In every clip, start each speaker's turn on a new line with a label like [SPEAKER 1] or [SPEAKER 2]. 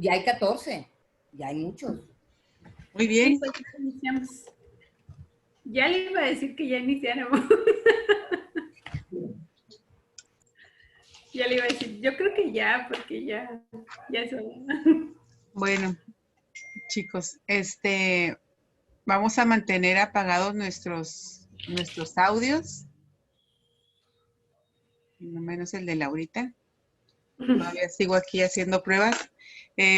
[SPEAKER 1] Ya hay 14, ya hay muchos.
[SPEAKER 2] Muy bien.
[SPEAKER 3] Sí, pues ya iniciamos. Ya le iba a decir que ya iniciáramos. Ya le iba a decir, yo creo que ya, porque ya es hora.
[SPEAKER 2] Bueno, chicos, vamos a mantener apagados nuestros audios, no menos el de Laurita. Todavía sigo aquí haciendo pruebas.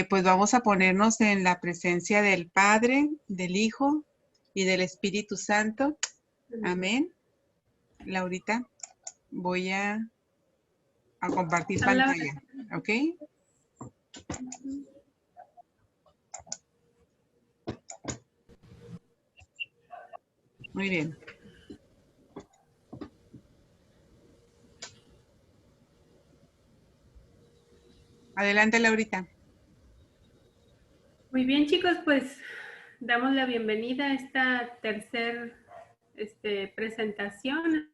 [SPEAKER 2] Pues vamos a ponernos en la presencia del Padre, del Hijo y del Espíritu Santo. Amén. Laurita, voy a compartir pantalla, ¿ok? Muy bien. Adelante, Laurita.
[SPEAKER 3] Muy bien, chicos, pues damos la bienvenida a esta presentación,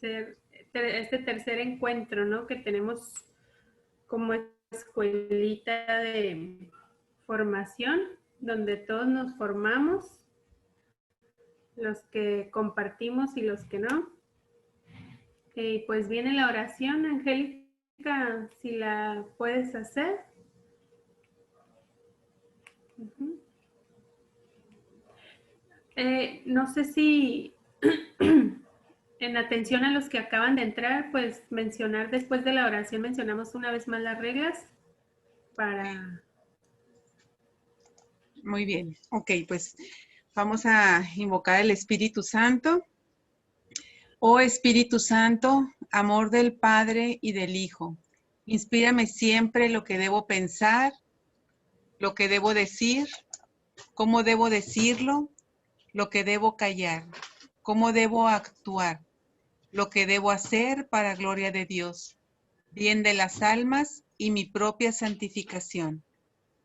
[SPEAKER 3] este tercer encuentro, ¿no? Que tenemos como escuelita de formación, donde todos nos formamos, los que compartimos y los que no. Y pues viene la oración, Angélica, si la puedes hacer. No sé si en atención a los que acaban de entrar, pues mencionar después de la oración, mencionamos una vez más las reglas para...
[SPEAKER 2] Muy bien. Ok, pues vamos a invocar el Espíritu Santo. Oh Espíritu Santo, amor del Padre y del Hijo, inspírame siempre lo que debo pensar, lo que debo decir, cómo debo decirlo, lo que debo callar, cómo debo actuar, lo que debo hacer para gloria de Dios, bien de las almas y mi propia santificación.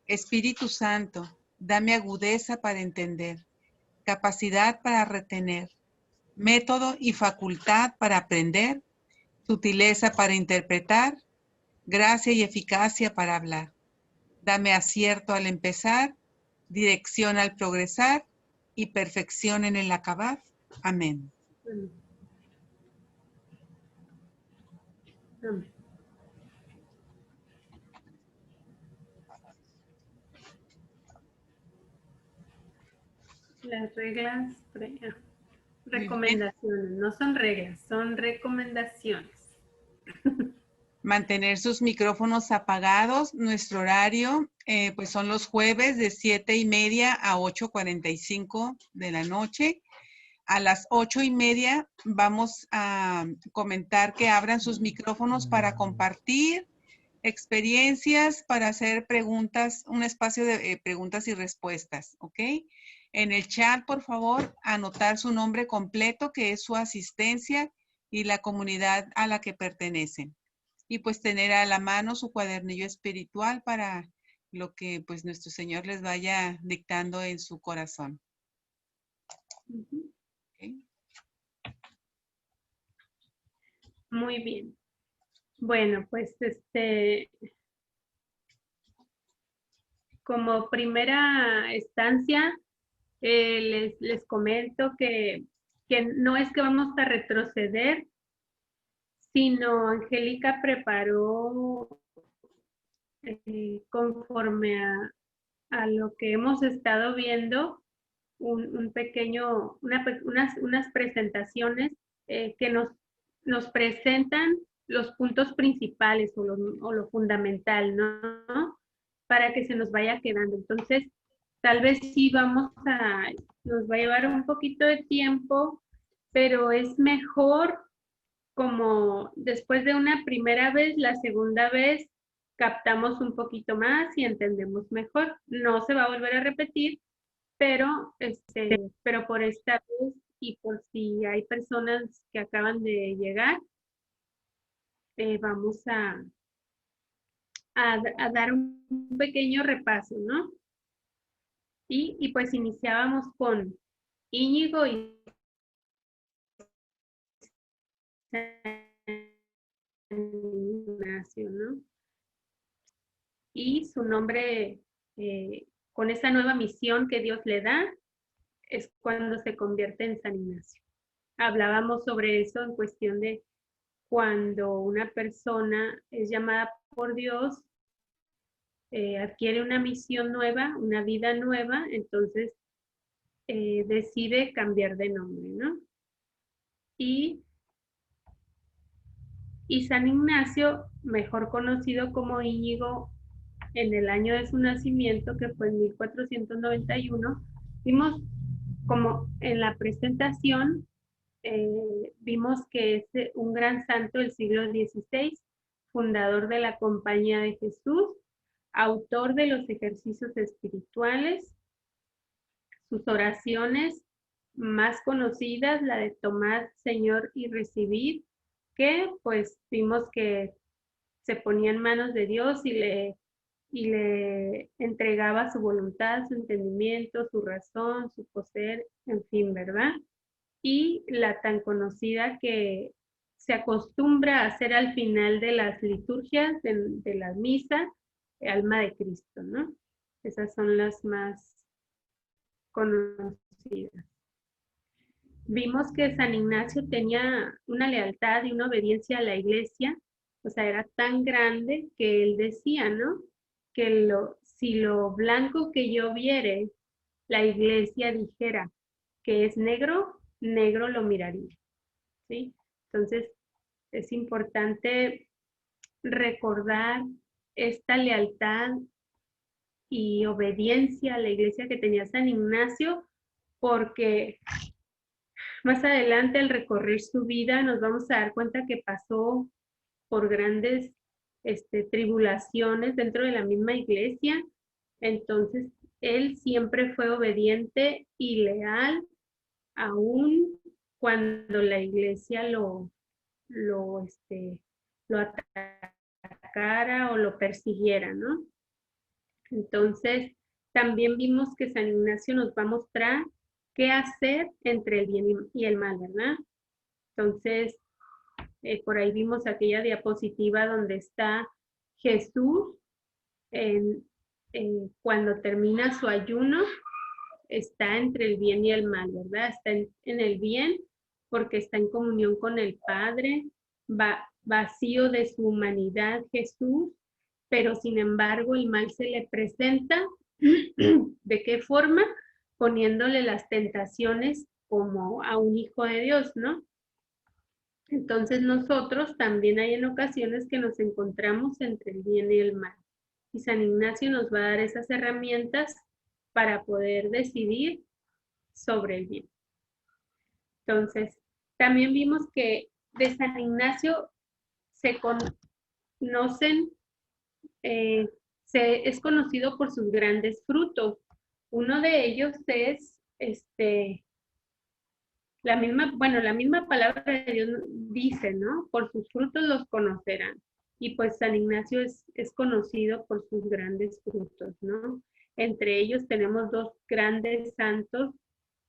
[SPEAKER 2] Espíritu Santo, dame agudeza para entender, capacidad para retener, método y facultad para aprender, sutileza para interpretar, gracia y eficacia para hablar. Dame acierto al empezar, dirección al progresar y perfección en el acabar. Amén.
[SPEAKER 3] Las reglas, recomendaciones, no son reglas, son recomendaciones.
[SPEAKER 2] Mantener sus micrófonos apagados. Nuestro horario, pues son los jueves de 7:30 a 8:45 de la noche. A las 8:30 vamos a comentar que abran sus micrófonos para compartir experiencias, para hacer preguntas, un espacio de preguntas y respuestas, ¿ok? En el chat, por favor, anotar su nombre completo, que es su asistencia y la comunidad a la que pertenecen. Y pues tener a la mano su cuadernillo espiritual para lo que pues nuestro Señor les vaya dictando en su corazón. ¿Okay?
[SPEAKER 3] Muy bien. Bueno, pues como primera estancia, les comento que no es que vamos a retroceder, sino Angélica preparó conforme a lo que hemos estado viendo, un pequeño, unas presentaciones que nos presentan los puntos principales o lo fundamental, ¿no? Para que se nos vaya quedando. Entonces, tal vez sí nos va a llevar un poquito de tiempo, pero es mejor como después de una primera vez, la segunda vez captamos un poquito más y entendemos mejor. No se va a volver a repetir, pero por esta vez y por si hay personas que acaban de llegar, vamos a dar un pequeño repaso, ¿no? Y pues iniciábamos con Íñigo y Ignacio, ¿no? y su nombre, con esa nueva misión que Dios le da, es cuando se convierte en San Ignacio. Hablábamos sobre eso en cuestión de cuando una persona es llamada por Dios, adquiere una misión nueva, una vida nueva, entonces decide cambiar de nombre, ¿no? Y San Ignacio, mejor conocido como Íñigo, en el año de su nacimiento, que fue en 1491, vimos como en la presentación, vimos que es un gran santo del siglo XVI, fundador de la Compañía de Jesús, autor de los ejercicios espirituales, sus oraciones más conocidas, la de tomad, Señor, y recibid, que pues vimos que se ponía en manos de Dios y le entregaba su voluntad, su entendimiento, su razón, su poseer, en fin, ¿verdad? Y la tan conocida que se acostumbra a hacer al final de las liturgias, de la misa, Alma de Cristo, ¿no? Esas son las más conocidas. Vimos que San Ignacio tenía una lealtad y una obediencia a la iglesia, o sea, era tan grande que él decía, ¿no? Que si lo blanco que yo viere, la iglesia dijera que es negro, negro lo miraría, ¿sí? Entonces, es importante recordar esta lealtad y obediencia a la iglesia que tenía San Ignacio, porque más adelante al recorrer su vida nos vamos a dar cuenta que pasó por grandes tribulaciones dentro de la misma iglesia. Entonces, él siempre fue obediente y leal, aun cuando la iglesia lo atacara o lo persiguiera, ¿no? Entonces, también vimos que San Ignacio nos va a mostrar qué hacer entre el bien y el mal, ¿verdad? Entonces, por ahí vimos aquella diapositiva donde está Jesús cuando termina su ayuno, está entre el bien y el mal, ¿verdad? Está en el bien porque está en comunión con el Padre, vacío de su humanidad Jesús, pero sin embargo el mal se le presenta. ¿De qué forma? Poniéndole las tentaciones como a un hijo de Dios, ¿no? Entonces nosotros también hay en ocasiones que nos encontramos entre el bien y el mal. Y San Ignacio nos va a dar esas herramientas para poder decidir sobre el bien. Entonces, también vimos que de San Ignacio se conocen, es conocido por sus grandes frutos. Uno de ellos es la misma palabra de Dios dice, ¿no? Por sus frutos los conocerán. Y pues San Ignacio es conocido por sus grandes frutos, ¿no? Entre ellos tenemos dos grandes santos,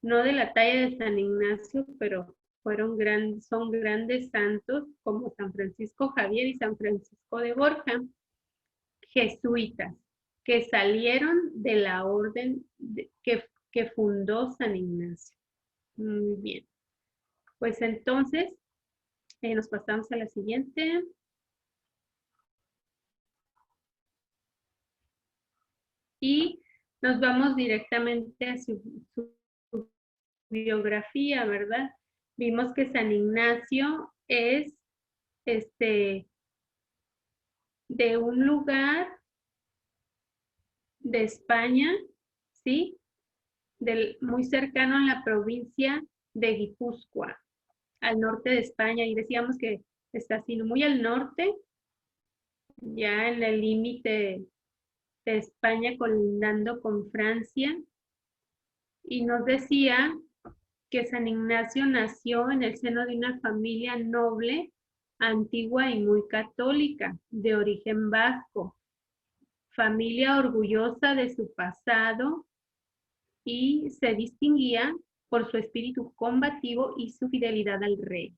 [SPEAKER 3] no de la talla de San Ignacio, pero son grandes santos como San Francisco Javier y San Francisco de Borja, jesuitas, que salieron de la orden que fundó San Ignacio. Muy bien. Pues entonces, nos pasamos a la siguiente. Y nos vamos directamente a su biografía, ¿verdad? Vimos que San Ignacio es de un lugar de España, ¿sí? Muy cercano a la provincia de Guipúzcoa, al norte de España, y decíamos que está así muy al norte, ya en el límite de España colindando con Francia, y nos decía que San Ignacio nació en el seno de una familia noble, antigua y muy católica, de origen vasco, familia orgullosa de su pasado, y se distinguía por su espíritu combativo y su fidelidad al rey.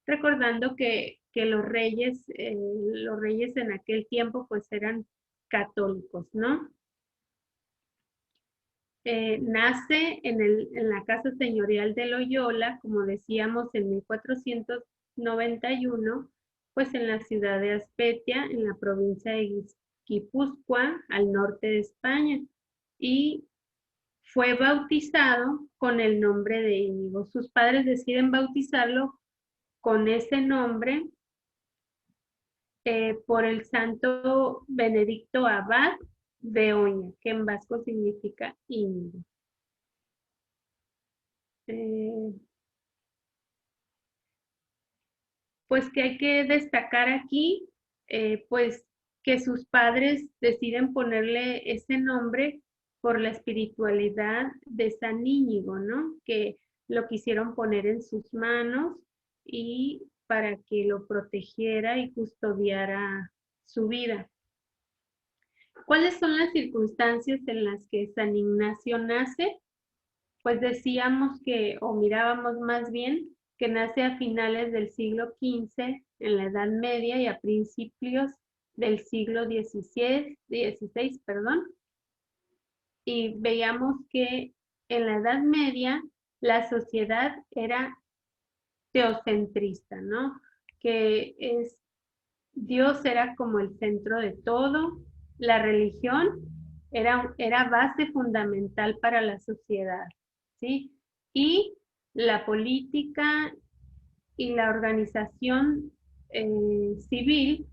[SPEAKER 3] Recordando que los reyes en aquel tiempo pues eran católicos, ¿no? Nace en la casa señorial de Loyola, como decíamos, en 1491, pues en la ciudad de Azpeitia, en la provincia de Guipúzcoa, al norte de España, y fue bautizado con el nombre de Íñigo. Sus padres deciden bautizarlo con ese nombre por el santo Benedicto Abad de Oña, que en vasco significa Íñigo. Pues que hay que destacar aquí, pues que sus padres deciden ponerle ese nombre por la espiritualidad de San Íñigo, ¿no? Que lo quisieron poner en sus manos y para que lo protegiera y custodiara su vida. ¿Cuáles son las circunstancias en las que San Ignacio nace? Pues decíamos que, o mirábamos más bien, que nace a finales del siglo XV, en la Edad Media, y a principios del siglo XVI, y veíamos que en la Edad Media la sociedad era teocentrista, ¿no? Que Dios era como el centro de todo, la religión era base fundamental para la sociedad, ¿sí? Y la política y la organización civil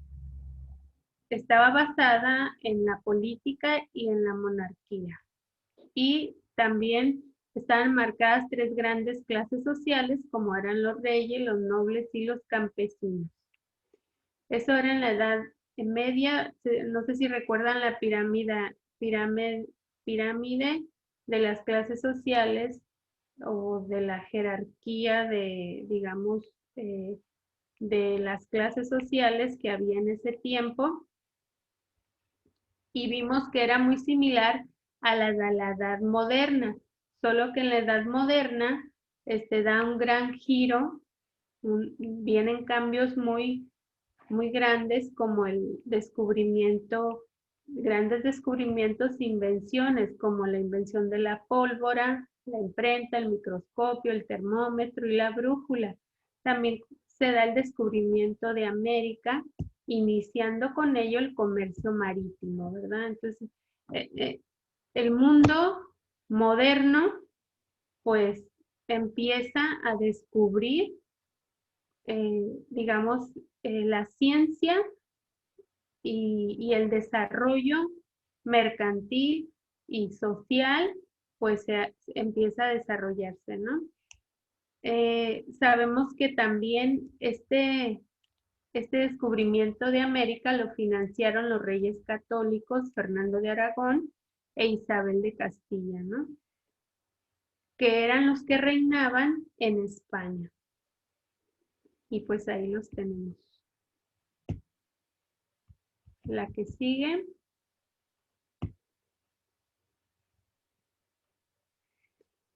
[SPEAKER 3] estaba basada en la política y en la monarquía. Y también estaban marcadas tres grandes clases sociales, como eran los reyes, los nobles y los campesinos. Eso era en la Edad Media. No sé si recuerdan la pirámide de las clases sociales o de la jerarquía de, digamos, de las clases sociales que había en ese tiempo. Y vimos que era muy similar a la de la Edad Moderna, solo que en la Edad Moderna da un gran giro, vienen cambios muy grandes como el descubrimiento, grandes descubrimientos e invenciones como la invención de la pólvora, la imprenta, el microscopio, el termómetro y la brújula. También se da el descubrimiento de América, iniciando con ello el comercio marítimo, ¿verdad? Entonces, el mundo moderno, pues, empieza a descubrir digamos, la ciencia y el desarrollo mercantil y social, pues empieza a desarrollarse, ¿no? Sabemos que también este descubrimiento de América lo financiaron los reyes católicos Fernando de Aragón e Isabel de Castilla, ¿no? Que eran los que reinaban en España. Y pues ahí los tenemos. La que sigue.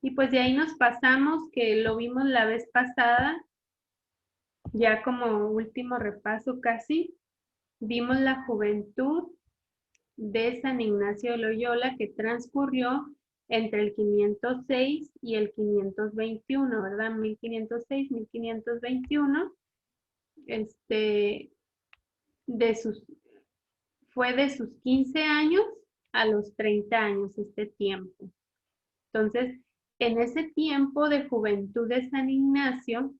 [SPEAKER 3] Y pues de ahí nos pasamos, que lo vimos la vez pasada, ya como último repaso casi, vimos la juventud de San Ignacio de Loyola que transcurrió entre el 506 y el 521, ¿verdad? 1506, 1521. Fue de sus 15 años a los 30 años este tiempo. Entonces, en ese tiempo de juventud de San Ignacio,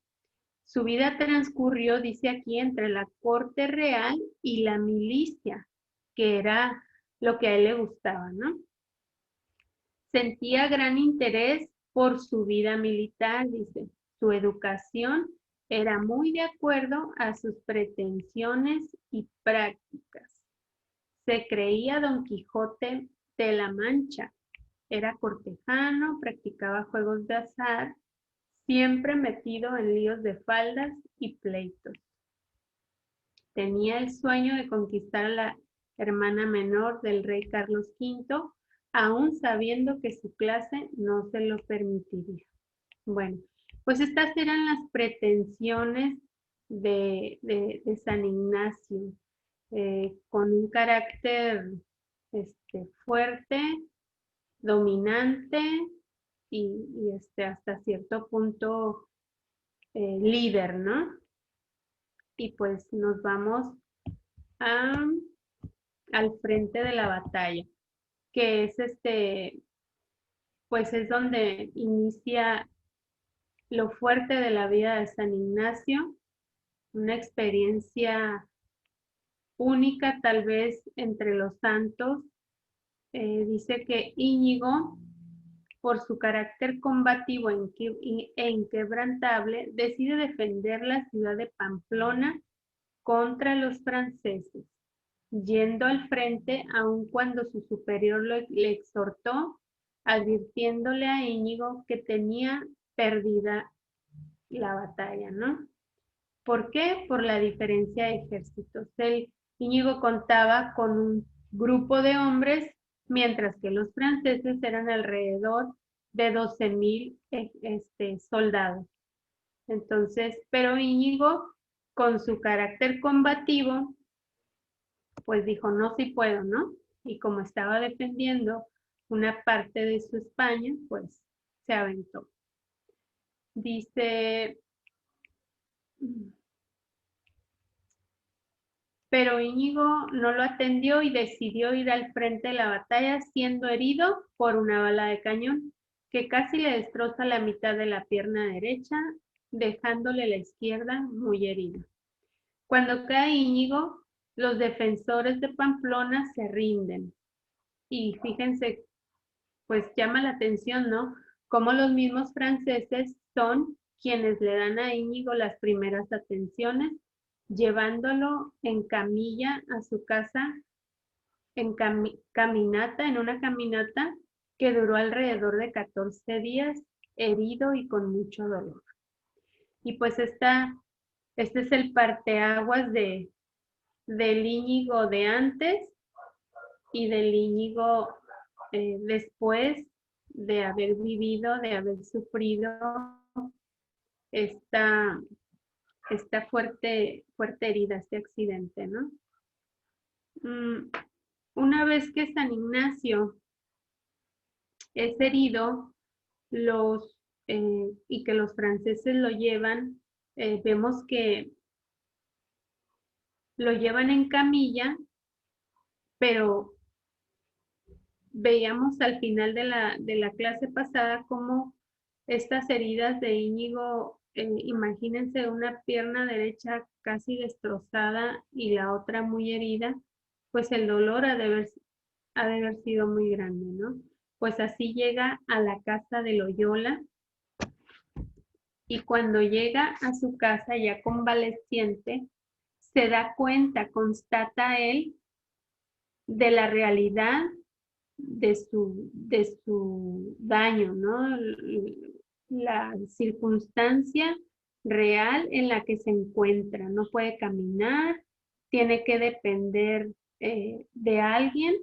[SPEAKER 3] su vida transcurrió, dice aquí, entre la corte real y la milicia, que era lo que a él le gustaba, ¿no? Sentía gran interés por su vida militar, dice. Su educación era muy de acuerdo a sus pretensiones y prácticas. Se creía Don Quijote de la Mancha. Era cortejano, practicaba juegos de azar, siempre metido en líos de faldas y pleitos. Tenía el sueño de conquistar a la hermana menor del rey Carlos V, aún sabiendo que su clase no se lo permitiría. Bueno, pues estas eran las pretensiones de San Ignacio, con un carácter fuerte, dominante y hasta cierto punto líder, ¿no? Y pues nos vamos al frente de la batalla, que es pues es donde inicia lo fuerte de la vida de San Ignacio, una experiencia única tal vez entre los santos. Dice que Íñigo, por su carácter combativo e inquebrantable, decide defender la ciudad de Pamplona contra los franceses, yendo al frente aun cuando su superior le exhortó, advirtiéndole a Íñigo que tenía perdida la batalla, ¿no? ¿Por qué? Por la diferencia de ejércitos. Íñigo contaba con un grupo de hombres, mientras que los franceses eran alrededor de 12,000 soldados. Entonces, pero Íñigo, con su carácter combativo, pues dijo, no, sí puedo, ¿no? Y como estaba defendiendo una parte de su España, pues se aventó. Dice, pero Íñigo no lo atendió y decidió ir al frente de la batalla, siendo herido por una bala de cañón que casi le destroza la mitad de la pierna derecha, dejándole la izquierda muy herida. Cuando cae Íñigo, los defensores de Pamplona se rinden. Y fíjense, pues llama la atención, ¿no? Cómo los mismos franceses son quienes le dan a Íñigo las primeras atenciones, llevándolo en camilla a su casa, en una caminata que duró alrededor de 14 días, herido y con mucho dolor. Y pues este es el parteaguas del Íñigo de antes y del Íñigo después de haber vivido, de haber sufrido esta fuerte herida, este accidente, ¿no? Una vez que San Ignacio es herido, y que los franceses lo llevan, vemos que lo llevan en camilla, pero veíamos al final de la clase pasada cómo estas heridas de Íñigo, imagínense una pierna derecha casi destrozada y la otra muy herida, pues el dolor ha de haber sido muy grande, ¿no? Pues así llega a la casa de Loyola y cuando llega a su casa ya convaleciente, se da cuenta, constata él, de la realidad de su daño, ¿no? La circunstancia real en la que se encuentra. No puede caminar, tiene que depender de alguien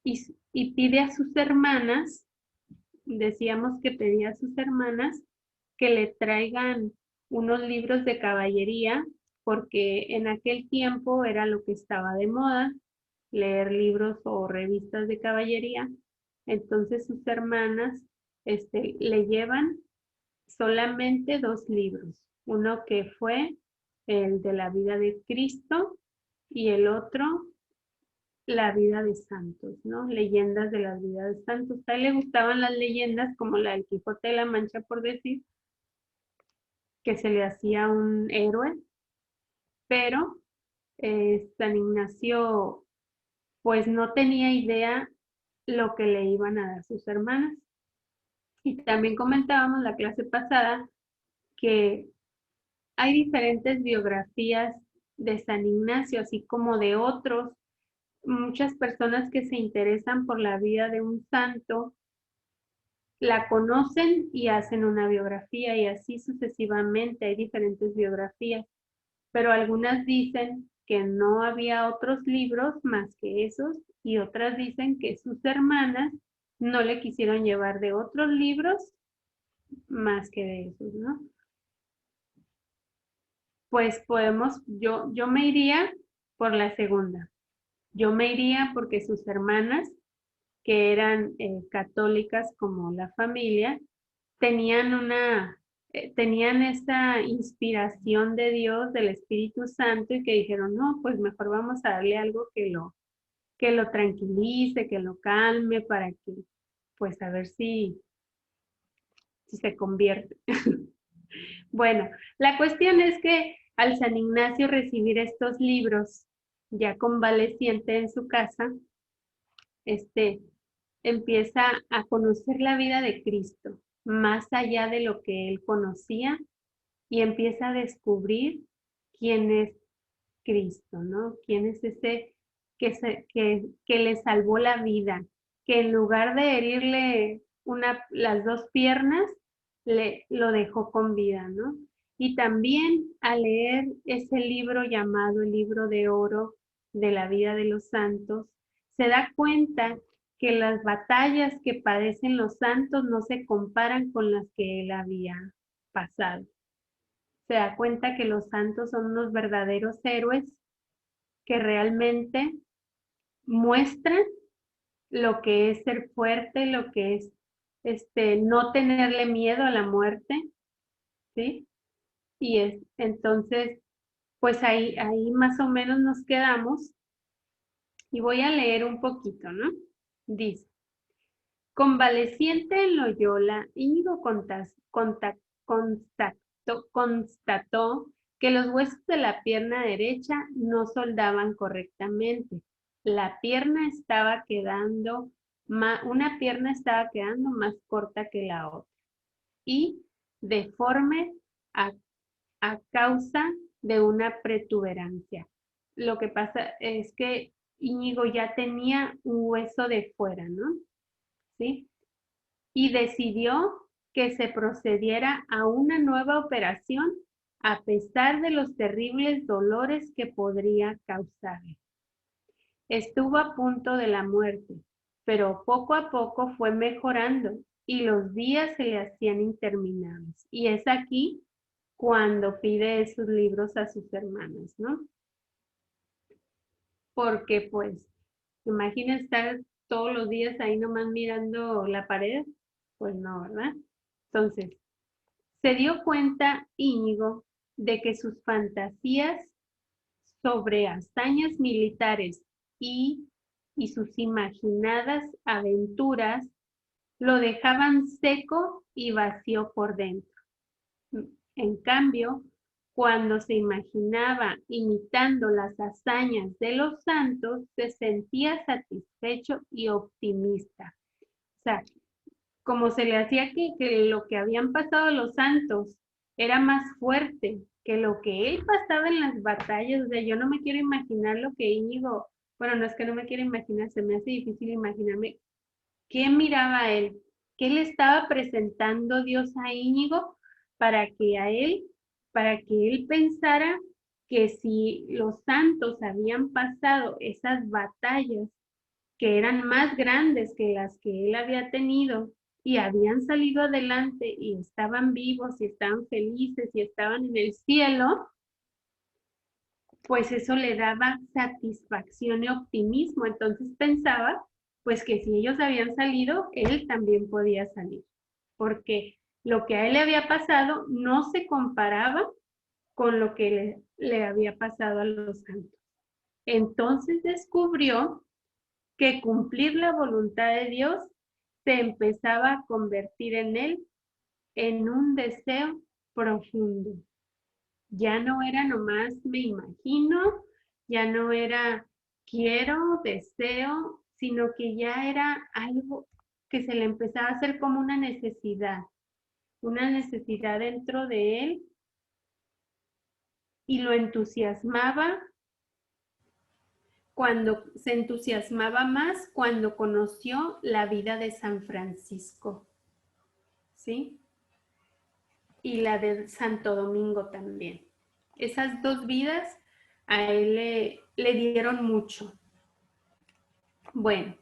[SPEAKER 3] y pide a sus hermanas, decíamos que pedía a sus hermanas que le traigan unos libros de caballería, porque en aquel tiempo era lo que estaba de moda, leer libros o revistas de caballería. Entonces sus hermanas le llevan solamente 2 libros, uno que fue el de la vida de Cristo y el otro la vida de santos, ¿no? Leyendas de la vida de santos. A él le gustaban las leyendas como la del Quijote de la Mancha, por decir, que se le hacía un héroe, pero San Ignacio pues no tenía idea lo que le iban a dar sus hermanas. Y también comentábamos la clase pasada que hay diferentes biografías de San Ignacio, así como de otros. Muchas personas que se interesan por la vida de un santo la conocen y hacen una biografía y así sucesivamente hay diferentes biografías, pero algunas dicen que no había otros libros más que esos y otras dicen que sus hermanas no le quisieron llevar de otros libros más que de esos, ¿no? Pues yo me iría por la segunda. Yo me iría porque sus hermanas, que eran católicas como la familia, tenían esta inspiración de Dios, del Espíritu Santo, y que dijeron, no, pues mejor vamos a darle algo que lo tranquilice, que lo calme, para que, pues a ver si se convierte. Bueno, la cuestión es que al San Ignacio recibir estos libros, ya convaleciente en su casa, empieza a conocer la vida de Cristo, más allá de lo que él conocía, y empieza a descubrir quién es Cristo, ¿no? Quién es ese que le salvó la vida, que en lugar de herirle las dos piernas, lo dejó con vida, ¿no? Y también al leer ese libro llamado el Libro de Oro de la vida de los santos, se da cuenta que las batallas que padecen los santos no se comparan con las que él había pasado. Se da cuenta que los santos son unos verdaderos héroes que realmente muestran lo que es ser fuerte, lo que es no tenerle miedo a la muerte, ¿sí? Y entonces, pues ahí más o menos nos quedamos y voy a leer un poquito, ¿no? Dice, convaleciente en Loyola, Íñigo constató que los huesos de la pierna derecha no soldaban correctamente. Una pierna estaba quedando más corta que la otra y deforme a causa de una protuberancia. Lo que pasa es que Íñigo ya tenía un hueso de fuera, ¿no? ¿Sí? Y decidió que se procediera a una nueva operación a pesar de los terribles dolores que podría causarle. Estuvo a punto de la muerte, pero poco a poco fue mejorando y los días se le hacían interminables. Y es aquí cuando pide esos libros a sus hermanas, ¿no? Porque pues, imagina estar todos los días ahí nomás mirando la pared, pues no, ¿verdad? Entonces, se dio cuenta Íñigo de que sus fantasías sobre hazañas militares y sus imaginadas aventuras lo dejaban seco y vacío por dentro. En cambio, cuando se imaginaba imitando las hazañas de los santos, se sentía satisfecho y optimista. O sea, como se le hacía que lo que habían pasado los santos era más fuerte que lo que él pasaba en las batallas. De yo no me quiero imaginar lo que Íñigo, bueno, no es que no me quiero imaginar, se me hace difícil imaginarme qué miraba él, qué le estaba presentando Dios a Íñigo para para que él pensara que si los santos habían pasado esas batallas que eran más grandes que las que él había tenido y habían salido adelante y estaban vivos y estaban felices y estaban en el cielo, pues eso le daba satisfacción y optimismo. Entonces pensaba, pues que si ellos habían salido, él también podía salir, porque lo que a él le había pasado no se comparaba con lo que le había pasado a los santos. Entonces descubrió que cumplir la voluntad de Dios se empezaba a convertir en él en un deseo profundo. Ya no era nomás me imagino, ya no era quiero, deseo, sino que ya era algo que se le empezaba a hacer como una necesidad dentro de él, y lo entusiasmaba se entusiasmaba más cuando conoció la vida de San Francisco, ¿sí? Y la de Santo Domingo también. Esas dos vidas a él le dieron mucho. Bueno,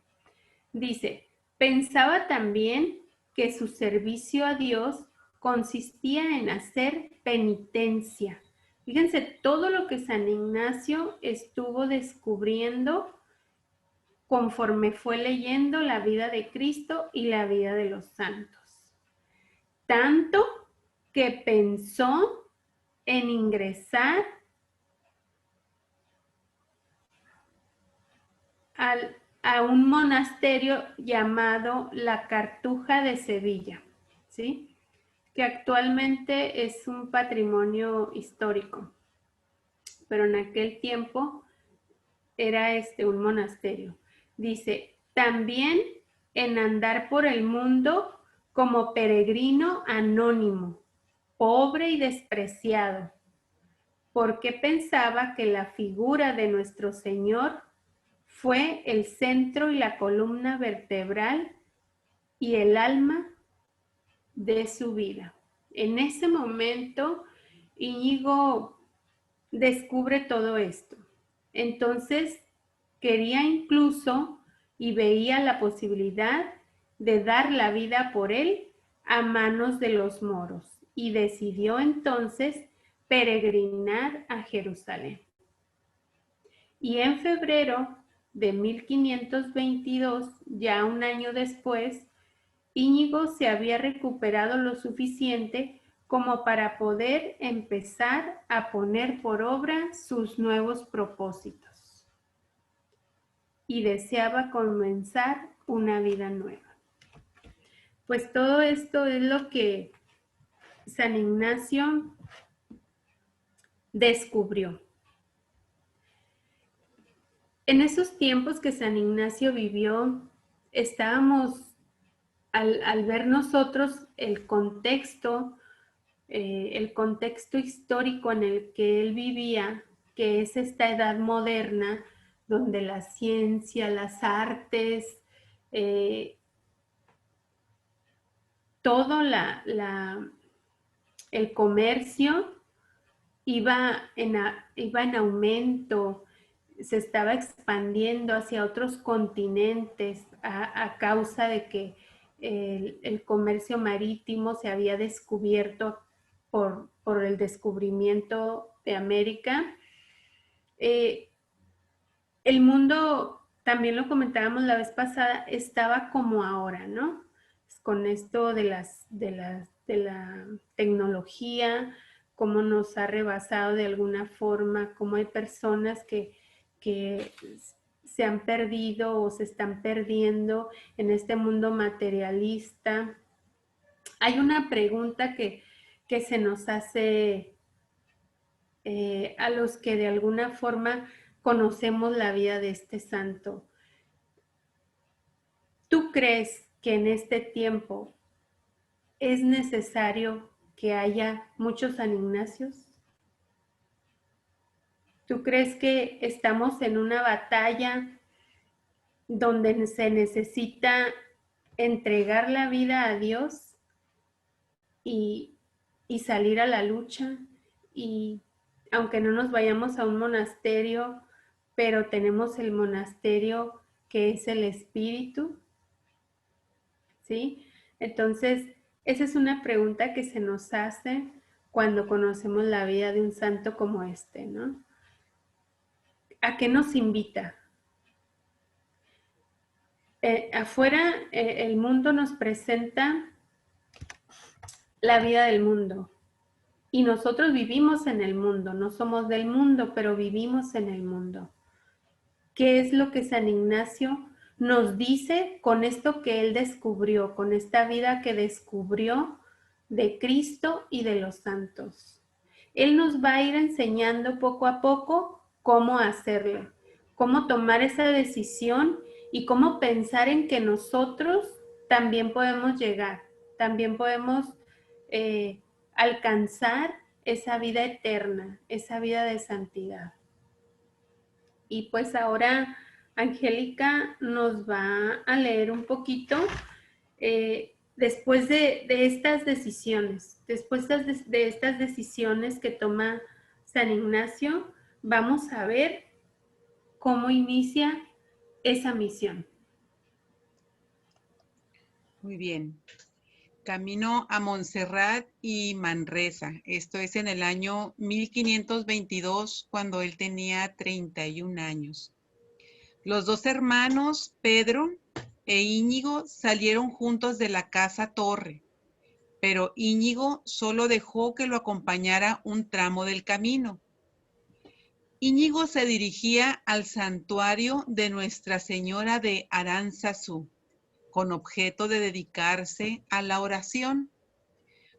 [SPEAKER 3] dice, pensaba también que su servicio a Dios consistía en hacer penitencia. Fíjense todo lo que San Ignacio estuvo descubriendo conforme fue leyendo la vida de Cristo y la vida de los santos. Tanto que pensó en ingresar a un monasterio llamado La Cartuja de Sevilla, ¿sí? Que actualmente es un patrimonio histórico, pero en aquel tiempo era un monasterio. Dice, también en andar por el mundo como peregrino anónimo, pobre y despreciado, porque pensaba que la figura de nuestro Señor fue el centro y la columna vertebral y el alma de su vida. En ese momento, Íñigo descubre todo esto. Entonces, quería incluso y veía la posibilidad de dar la vida por él a manos de los moros y decidió entonces peregrinar a Jerusalén. Y en febrero de 1522, ya un año después, Íñigo se había recuperado lo suficiente como para poder empezar a poner por obra sus nuevos propósitos. Y deseaba comenzar una vida nueva. Pues todo esto es lo que San Ignacio descubrió. En esos tiempos que San Ignacio vivió, estábamos, al ver nosotros el contexto histórico en el que él vivía, que es esta edad moderna, donde la ciencia, las artes, todo el comercio iba en aumento, se estaba expandiendo hacia otros continentes a causa de que el comercio marítimo se había descubierto por el descubrimiento de América. El mundo, también lo comentábamos la vez pasada, estaba como ahora, ¿no? Con esto de la tecnología, cómo nos ha rebasado de alguna forma, cómo hay personas que se han perdido o se están perdiendo en este mundo materialista. Hay una pregunta que se nos hace a los que de alguna forma conocemos la vida de este santo. ¿Tú crees que en este tiempo es necesario que haya muchos San Ignacios? ¿Tú crees que estamos en una batalla donde se necesita entregar la vida a Dios y salir a la lucha? Y aunque no nos vayamos a un monasterio, pero tenemos el monasterio que es el Espíritu, ¿sí? Entonces, esa es una pregunta que se nos hace cuando conocemos la vida de un santo como este, ¿no? ¿A qué nos invita? Afuera, el mundo nos presenta la vida del mundo. Y nosotros vivimos en el mundo, no somos del mundo, pero vivimos en el mundo. ¿Qué es lo que San Ignacio nos dice con esto que él descubrió, con esta vida que descubrió de Cristo y de los santos? Él nos va a ir enseñando poco a poco cómo hacerlo, cómo tomar esa decisión y cómo pensar en que nosotros también podemos llegar, también podemos alcanzar esa vida eterna, esa vida de santidad. Y pues ahora Angélica nos va a leer un poquito después de estas decisiones, de estas decisiones que toma San Ignacio, vamos a ver cómo inicia esa misión.
[SPEAKER 2] Muy bien. Camino a Montserrat y Manresa. Esto es en el año 1522, cuando él tenía 31 años. Los dos hermanos, Pedro e Íñigo, salieron juntos de la casa Torre, pero Íñigo solo dejó que lo acompañara un tramo del camino. Íñigo se dirigía al santuario de Nuestra Señora de Aránzazu, con objeto de dedicarse a la oración.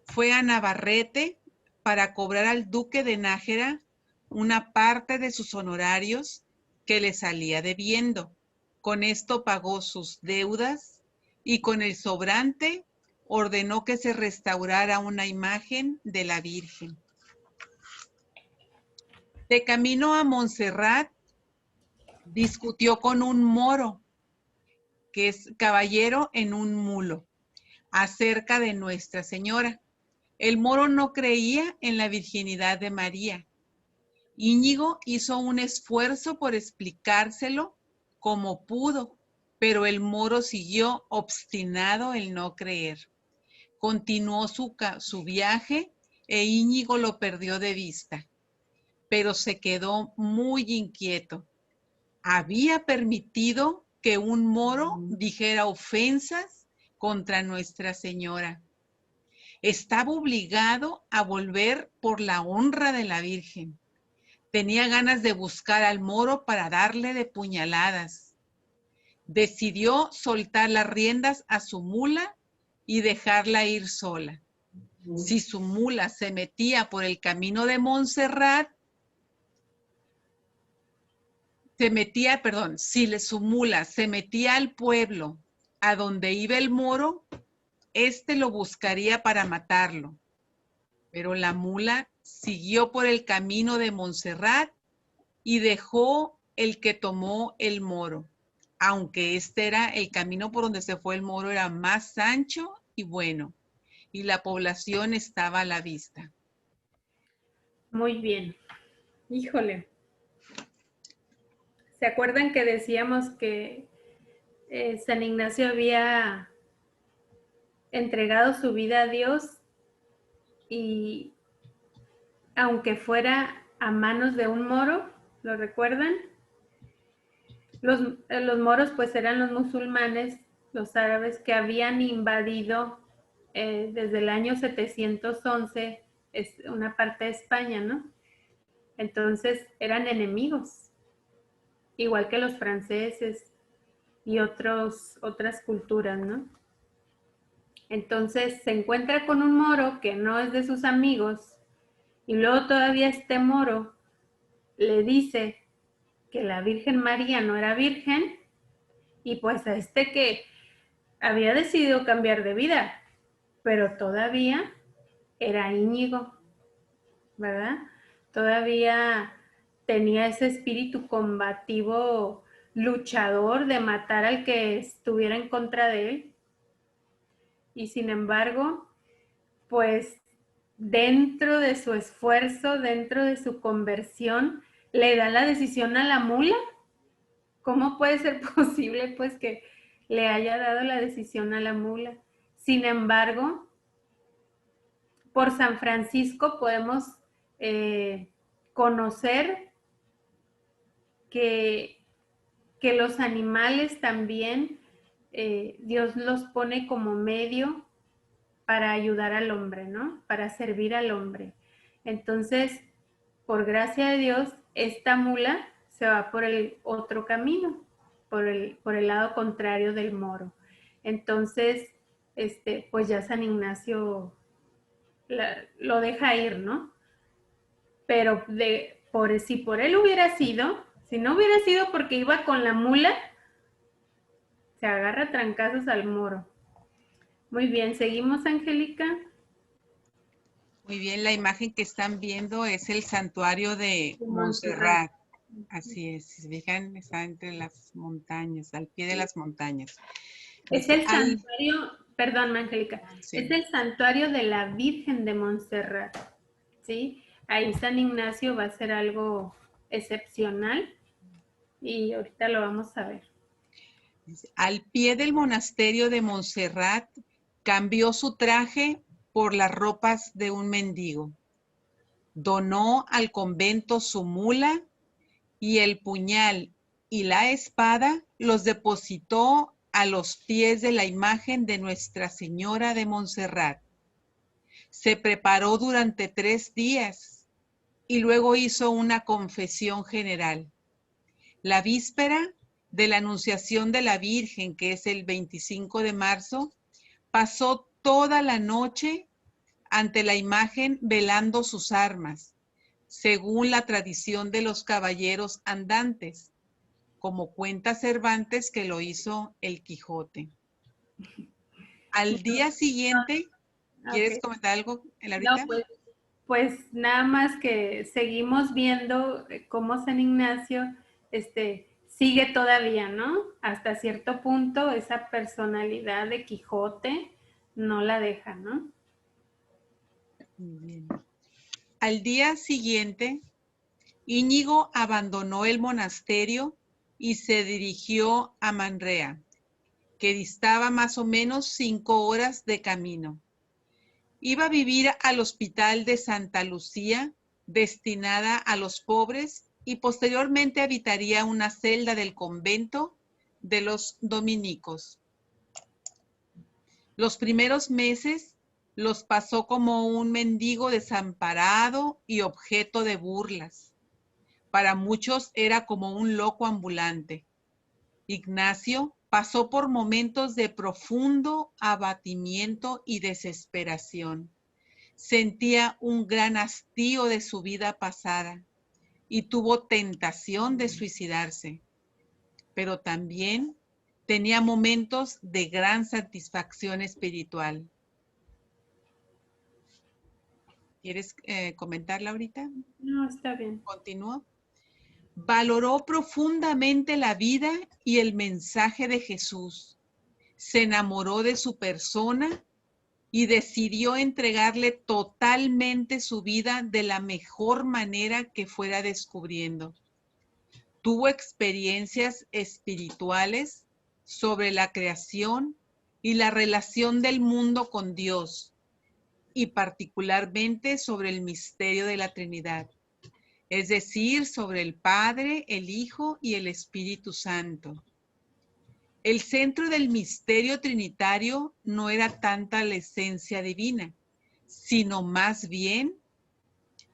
[SPEAKER 2] Fue a Navarrete para cobrar al duque de Nájera una parte de sus honorarios que le salía debiendo. Con esto pagó sus deudas y con el sobrante ordenó que se restaurara una imagen de la Virgen. De camino a Montserrat, discutió con un moro, que es caballero en un mulo, acerca de Nuestra Señora. El moro no creía en la virginidad de María. Íñigo hizo un esfuerzo por explicárselo como pudo, pero el moro siguió obstinado en no creer. Continuó su viaje e Íñigo lo perdió de vista, pero se quedó muy inquieto. Había permitido que un moro dijera ofensas contra Nuestra Señora. Estaba obligado a volver por la honra de la Virgen. Tenía ganas de buscar al moro para darle de puñaladas. Decidió soltar las riendas a su mula y dejarla ir sola. Si su mula se metía por el camino de Montserrat, si su mula se metía al pueblo a donde iba el moro, éste lo buscaría para matarlo. Pero la mula siguió por el camino de Montserrat y dejó el que tomó el moro, aunque este era el camino por donde se fue el moro, era más ancho y bueno, y la población estaba a la vista.
[SPEAKER 3] Muy bien. Híjole. ¿Se acuerdan que decíamos que San Ignacio había entregado su vida a Dios y aunque fuera a manos de un moro, ¿lo recuerdan? Los moros pues eran los musulmanes, los árabes que habían invadido desde el año 711 una parte de España, ¿no? Entonces eran enemigos, igual que los franceses y otras culturas, ¿no? Entonces se encuentra con un moro que no es de sus amigos y luego todavía este moro le dice que la Virgen María no era virgen y pues a este que había decidido cambiar de vida, pero todavía era Íñigo, ¿verdad? Todavía tenía ese espíritu combativo, luchador de matar al que estuviera en contra de él. Y sin embargo, pues dentro de su esfuerzo, dentro de su conversión, le da la decisión a la mula. ¿Cómo puede ser posible pues que le haya dado la decisión a la mula? Sin embargo, por San Francisco podemos conocer que los animales también Dios los pone como medio para ayudar al hombre, ¿no? Para servir al hombre. Entonces, por gracia de Dios, esta mula se va por el otro camino, por el lado contrario del moro. Entonces, pues ya San Ignacio lo deja ir, ¿no? Pero si por él hubiera sido, si no hubiera sido porque iba con la mula, se agarra trancazos al moro. Muy bien, ¿seguimos, Angélica?
[SPEAKER 2] Muy bien, la imagen que están viendo es el santuario de Montserrat. Así es, si se fijan, está entre las montañas, al pie de las montañas.
[SPEAKER 3] Es el santuario, perdón, Angélica,
[SPEAKER 2] sí.
[SPEAKER 3] Es el santuario de la Virgen de Montserrat, ¿sí? Ahí San Ignacio va a ser algo excepcional y ahorita lo vamos a ver.
[SPEAKER 2] Al pie del monasterio de Montserrat, cambió su traje por las ropas de un mendigo. Donó al convento su mula y el puñal y la espada los depositó a los pies de la imagen de Nuestra Señora de Montserrat. Se preparó durante 3 días y luego hizo una confesión general. La víspera de la Anunciación de la Virgen, que es el 25 de marzo, pasó toda la noche ante la imagen velando sus armas, según la tradición de los caballeros andantes, como cuenta Cervantes que lo hizo el Quijote. Al día siguiente, ¿quieres
[SPEAKER 3] Ok.
[SPEAKER 2] comentar algo,
[SPEAKER 3] No,
[SPEAKER 2] Laurita?
[SPEAKER 3] pues nada más que seguimos viendo cómo San Ignacio sigue todavía, ¿no? Hasta cierto punto esa personalidad de Quijote no la deja, ¿no?
[SPEAKER 2] Bien. Al día siguiente, Íñigo abandonó el monasterio y se dirigió a Manrea, que distaba más o menos 5 horas de camino. Iba a vivir al hospital de Santa Lucía, destinada a los pobres, y posteriormente habitaría una celda del convento de los dominicos. Los primeros meses los pasó como un mendigo desamparado y objeto de burlas. Para muchos era como un loco ambulante. Ignacio pasó por momentos de profundo abatimiento y desesperación. Sentía un gran hastío de su vida pasada y tuvo tentación de suicidarse, pero también tenía momentos de gran satisfacción espiritual. ¿Quieres comentarla ahorita?
[SPEAKER 3] No, está bien.
[SPEAKER 2] Continúo. Valoró profundamente la vida y el mensaje de Jesús. Se enamoró de su persona y decidió entregarle totalmente su vida de la mejor manera que fuera descubriendo. Tuvo experiencias espirituales sobre la creación y la relación del mundo con Dios, y particularmente sobre el misterio de la Trinidad, es decir, sobre el Padre, el Hijo y el Espíritu Santo. El centro del misterio trinitario no era tanta la esencia divina, sino más bien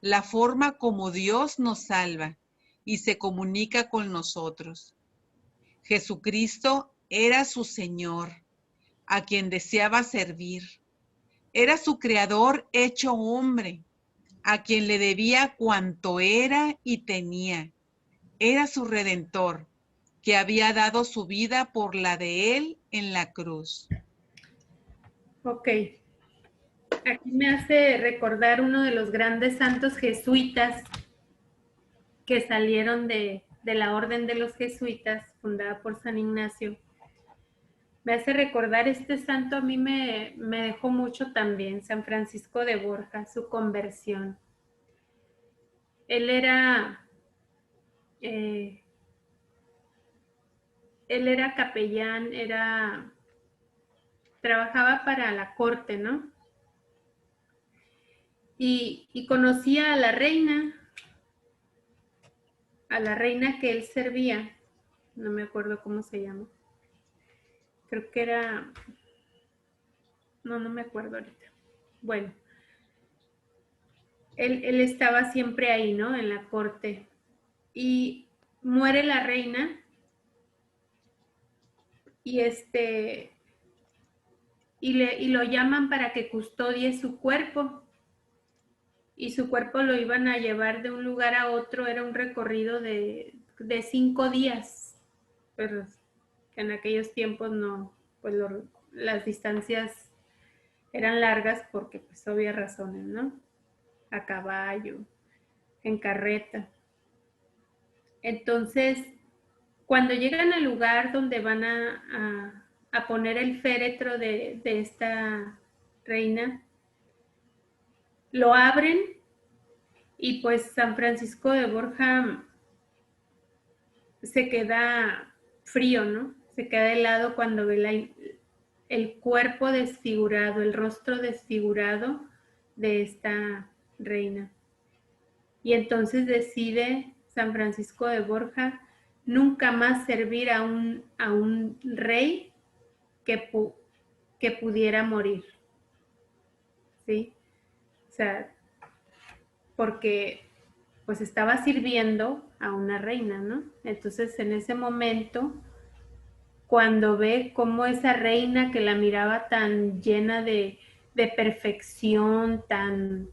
[SPEAKER 2] la forma como Dios nos salva y se comunica con nosotros. Jesucristo era su Señor, a quien deseaba servir. Era su Creador hecho hombre, a quien le debía cuanto era y tenía. Era su Redentor, que había dado su vida por la de él en la cruz.
[SPEAKER 3] Ok. Aquí me hace recordar uno de los grandes santos jesuitas que salieron de la orden de los jesuitas, fundada por San Ignacio. Me hace recordar este santo, a mí me dejó mucho también, San Francisco de Borja, su conversión. Él era capellán, trabajaba para la corte, ¿no? Y conocía a la reina que él servía, no me acuerdo cómo se llama. Creo que era, no me acuerdo ahorita. Bueno, él estaba siempre ahí, ¿no? En la corte. Y muere la reina y y lo llaman para que custodie su cuerpo. Y su cuerpo lo iban a llevar de un lugar a otro, era un recorrido de 5 días, pero que en aquellos tiempos no, pues las distancias eran largas porque pues obvias razones, ¿no? A caballo, en carreta. Entonces, cuando llegan al lugar donde van a poner el féretro de esta reina, lo abren y pues San Francisco de Borja se queda frío, ¿no? Se queda helado cuando ve el cuerpo desfigurado, el rostro desfigurado de esta reina. Y entonces decide San Francisco de Borja nunca más servir a un rey que pudiera morir. ¿Sí? O sea, porque pues estaba sirviendo a una reina, ¿no? Entonces en ese momento, cuando ve cómo esa reina que la miraba tan llena de perfección, tan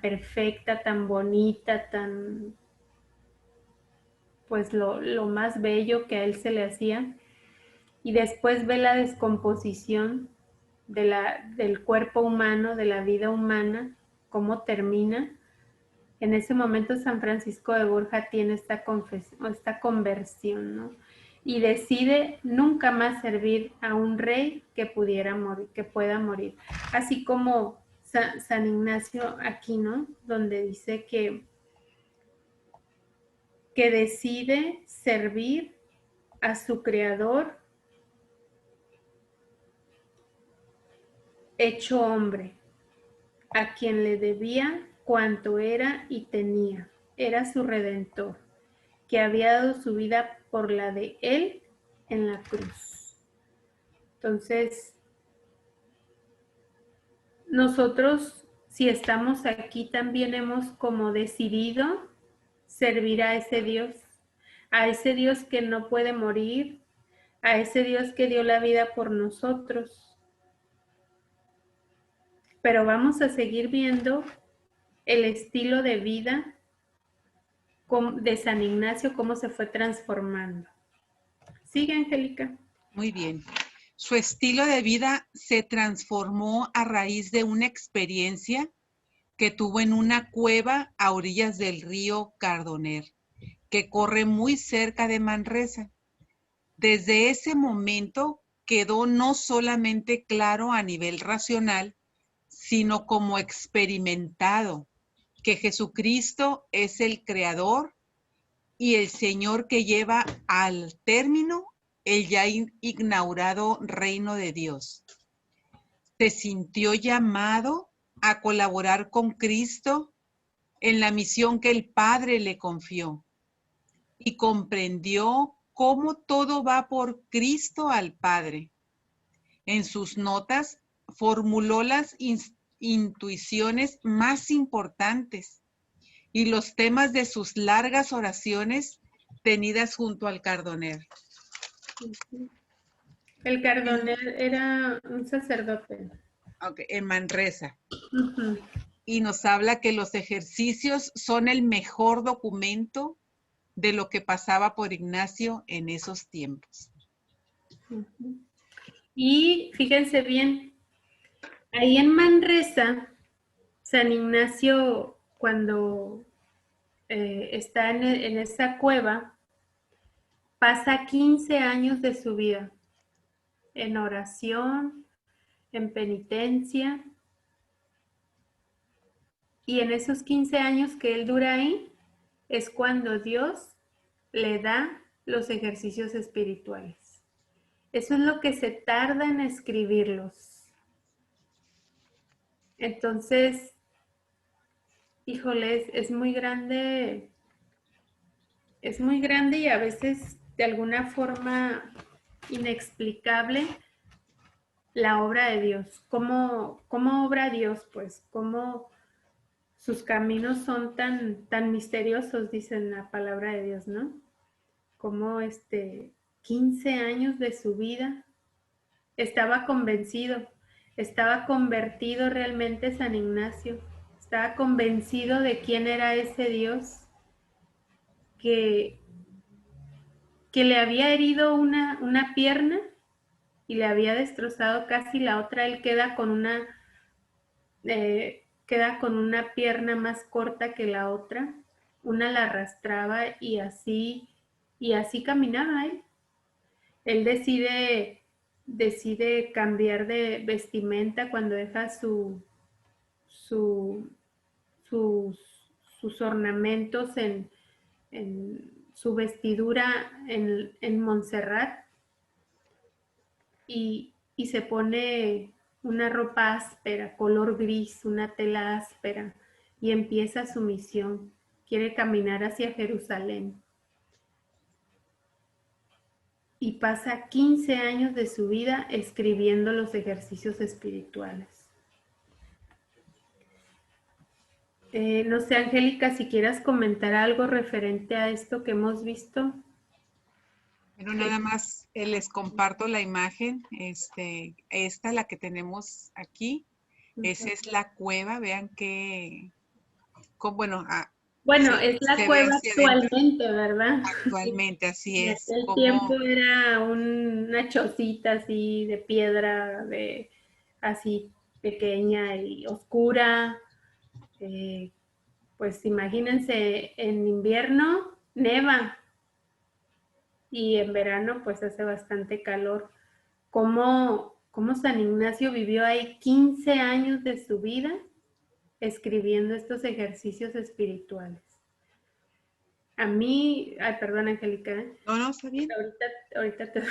[SPEAKER 3] perfecta, tan bonita, tan, pues lo más bello que a él se le hacía, y después ve la descomposición del cuerpo humano, de la vida humana, cómo termina. En ese momento San Francisco de Borja tiene esta conversión, ¿no? Y decide nunca más servir a un rey que pudiera morir, que pueda morir. Así como San Ignacio aquí, ¿no? Donde dice que decide servir a su creador hecho hombre, a quien le debía cuanto era y tenía. Era su redentor, que había dado su vida por la de él en la cruz. Entonces, nosotros, si estamos aquí, también hemos como decidido servir a ese Dios que no puede morir, a ese Dios que dio la vida por nosotros. Pero vamos a seguir viendo el estilo de vida de San Ignacio, cómo se fue transformando. Sigue, Angélica.
[SPEAKER 2] Muy bien. Su estilo de vida se transformó a raíz de una experiencia que tuvo en una cueva a orillas del río Cardoner, que corre muy cerca de Manresa. Desde ese momento quedó no solamente claro a nivel racional, sino como experimentado, que Jesucristo es el Creador y el Señor que lleva al término el ya inaugurado reino de Dios. Se sintió llamado a colaborar con Cristo en la misión que el Padre le confió y comprendió cómo todo va por Cristo al Padre. En sus notas formuló las intuiciones más importantes y los temas de sus largas oraciones tenidas junto al Cardoner.
[SPEAKER 3] El Cardoner era un sacerdote.
[SPEAKER 2] Okay, en Manresa. Y nos habla que los ejercicios son el mejor documento de lo que pasaba por Ignacio en esos tiempos.
[SPEAKER 3] Y fíjense bien, ahí en Manresa, San Ignacio, cuando está en esa cueva, pasa 15 años de su vida en oración, en penitencia. Y en esos 15 años que él dura ahí, es cuando Dios le da los ejercicios espirituales. Eso es lo que se tarda en escribirlos. Entonces, híjoles, es muy grande y a veces de alguna forma inexplicable la obra de Dios. ¿Cómo obra Dios? Pues, cómo sus caminos son tan misteriosos, dicen la palabra de Dios, ¿no? Como 15 años de su vida estaba convencido, estaba convertido realmente San Ignacio, estaba convencido de quién era ese Dios que le había herido una pierna y le había destrozado casi la otra. Él queda con una pierna más corta que la otra, una la arrastraba y así caminaba él. Él decide cambiar de vestimenta cuando deja sus ornamentos en su vestidura en Montserrat y se pone una ropa áspera, color gris, una tela áspera, y empieza su misión. Quiere caminar hacia Jerusalén. y pasa 15 años de su vida escribiendo los ejercicios espirituales. No sé, Angélica, si quieras comentar algo referente a esto que hemos visto.
[SPEAKER 2] Bueno, nada más les comparto la imagen, esta, la que tenemos aquí, esa es la cueva, vean que, bueno,
[SPEAKER 3] Bueno, es la
[SPEAKER 2] se ve
[SPEAKER 3] cueva
[SPEAKER 2] hacia adentro
[SPEAKER 3] actualmente, ¿verdad?
[SPEAKER 2] actualmente, así
[SPEAKER 3] En
[SPEAKER 2] es,
[SPEAKER 3] aquel tiempo
[SPEAKER 2] como,
[SPEAKER 3] era una chocita así de piedra, así pequeña y oscura. Pues imagínense, en invierno neva y en verano pues hace bastante calor. ¿Cómo San Ignacio vivió ahí 15 años de su vida escribiendo estos ejercicios espirituales? A mí, ay, perdón, Angélica,
[SPEAKER 2] no, está bien.
[SPEAKER 3] ahorita te doy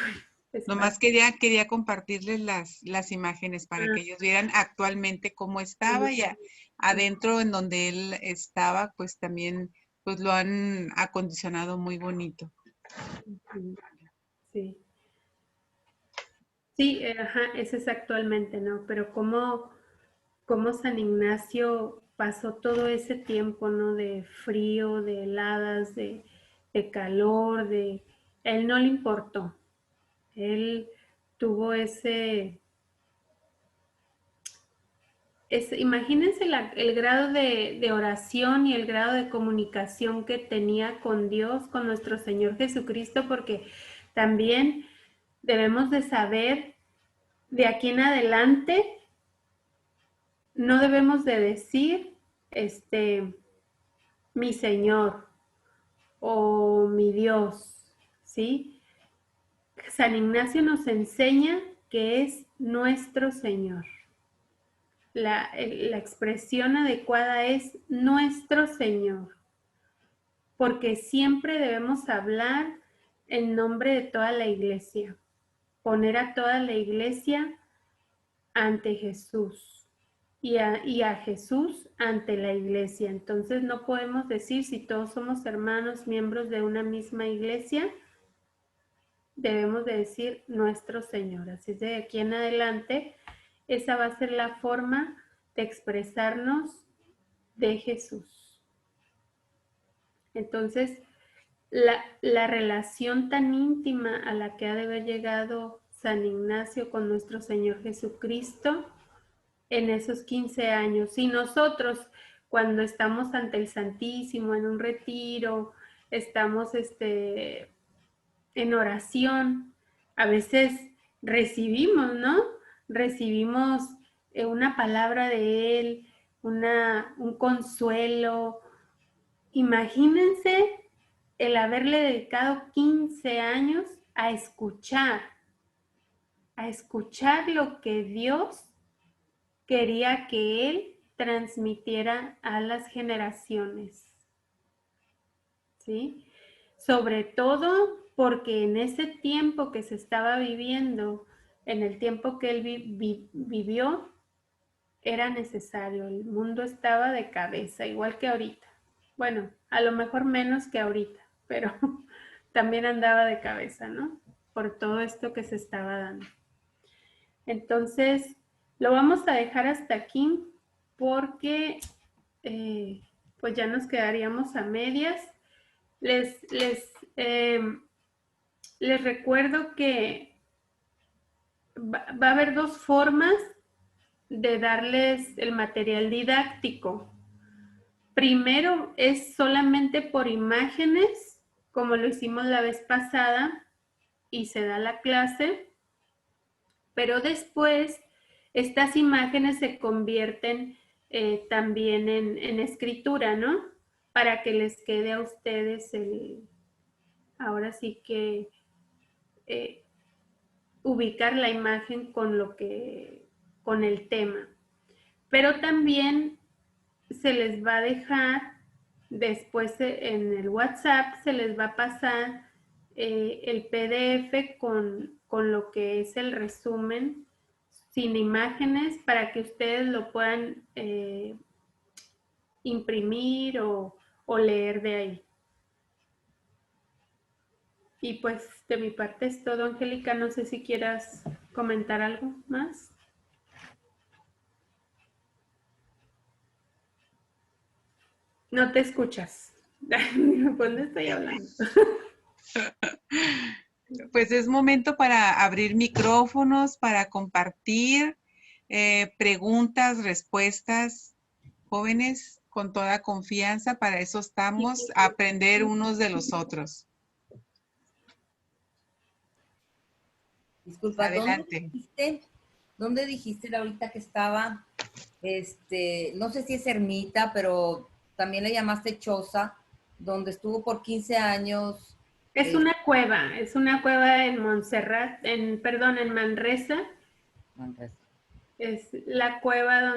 [SPEAKER 2] Nomás
[SPEAKER 3] espacio.
[SPEAKER 2] quería compartirles las imágenes para que
[SPEAKER 3] Ah,
[SPEAKER 2] ellos vieran actualmente cómo estaba y adentro en donde él estaba, pues también pues lo han acondicionado muy bonito.
[SPEAKER 3] sí. Sí, ajá, ese es actualmente, ¿no? Pero cómo San Ignacio pasó todo ese tiempo, ¿no? De frío, de heladas, de calor, Él no le importó. Él tuvo imagínense el grado de oración y el grado de comunicación que tenía con Dios, con nuestro Señor Jesucristo, porque también debemos de saber de aquí en adelante, no debemos de decir, mi Señor o mi Dios, ¿sí? San Ignacio nos enseña que es nuestro Señor. La expresión adecuada es nuestro Señor, porque siempre debemos hablar en nombre de toda la iglesia, poner a toda la iglesia ante Jesús y a Jesús ante la iglesia. Entonces no podemos decir, si todos somos hermanos, miembros de una misma iglesia, debemos de decir nuestro Señor. Así es de aquí en adelante, esa va a ser la forma de expresarnos de Jesús. Entonces, la relación tan íntima a la que ha de haber llegado San Ignacio con nuestro Señor Jesucristo en esos 15 años. Y nosotros, cuando estamos ante el Santísimo, en un retiro, estamos en oración, a veces recibimos, ¿no? Recibimos una palabra de Él, un consuelo. Imagínense el haberle dedicado 15 años a escuchar lo que Dios quería que Él transmitiera a las generaciones, ¿sí? Sobre todo porque en ese tiempo que se estaba viviendo, en el tiempo que él vivió, era necesario. El mundo estaba de cabeza, igual que ahorita. Bueno, a lo mejor menos que ahorita, pero también andaba de cabeza, ¿no? Por todo esto que se estaba dando. Entonces, lo vamos a dejar hasta aquí porque pues ya nos quedaríamos a medias. Les, les, eh, les recuerdo que va a haber dos formas de darles el material didáctico. Primero es solamente por imágenes, como lo hicimos la vez pasada, y se da la clase, pero después estas imágenes se convierten también en escritura, ¿no? Para que les quede a ustedes ahora sí que ubicar la imagen con el tema. Pero también se les va a dejar, después en el WhatsApp se les va a pasar el PDF con lo que es el resumen sin imágenes para que ustedes lo puedan imprimir o leer de ahí. Y pues de mi parte es todo, Angélica. No sé si quieras comentar algo más. No te escuchas. Pues no estoy hablando.
[SPEAKER 2] Pues es momento para abrir micrófonos, para compartir preguntas, respuestas. Jóvenes, con toda confianza, para eso estamos, a aprender unos de los otros.
[SPEAKER 1] Disculpa,
[SPEAKER 2] Adelante.
[SPEAKER 1] ¿dónde dijiste ahorita que estaba? No sé si es ermita, pero también le llamaste choza, donde estuvo por 15 años.
[SPEAKER 3] Es una cueva en Montserrat, en Manresa.
[SPEAKER 1] Manresa.
[SPEAKER 3] Es la cueva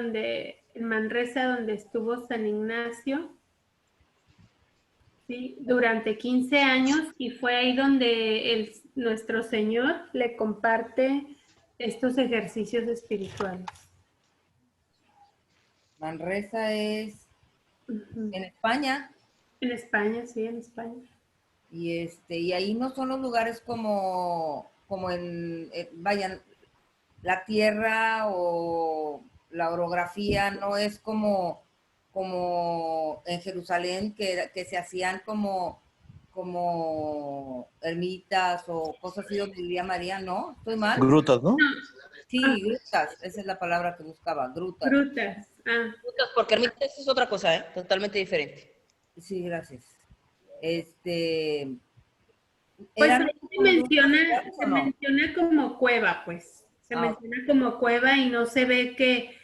[SPEAKER 3] en Manresa, donde estuvo San Ignacio, ¿sí? Durante 15 años, y fue ahí donde nuestro Señor le comparte estos ejercicios espirituales.
[SPEAKER 1] Manresa es en España.
[SPEAKER 3] En España, sí, en España.
[SPEAKER 1] Y ahí no son los lugares como vayan, la tierra o la orografía no es como en Jerusalén, que se hacían como ermitas o cosas así donde vivía María, ¿no? ¿Estoy mal?
[SPEAKER 4] Grutas, ¿no?
[SPEAKER 1] Sí, grutas, esa es la palabra que buscaba, grutas.
[SPEAKER 3] Grutas.
[SPEAKER 5] Porque ermitas es otra cosa, ¿eh? Totalmente diferente.
[SPEAKER 1] Sí, gracias.
[SPEAKER 3] Pues
[SPEAKER 1] ¿eran
[SPEAKER 3] se menciona como cueva, pues. Se
[SPEAKER 1] Ah,
[SPEAKER 3] menciona como cueva y no se ve que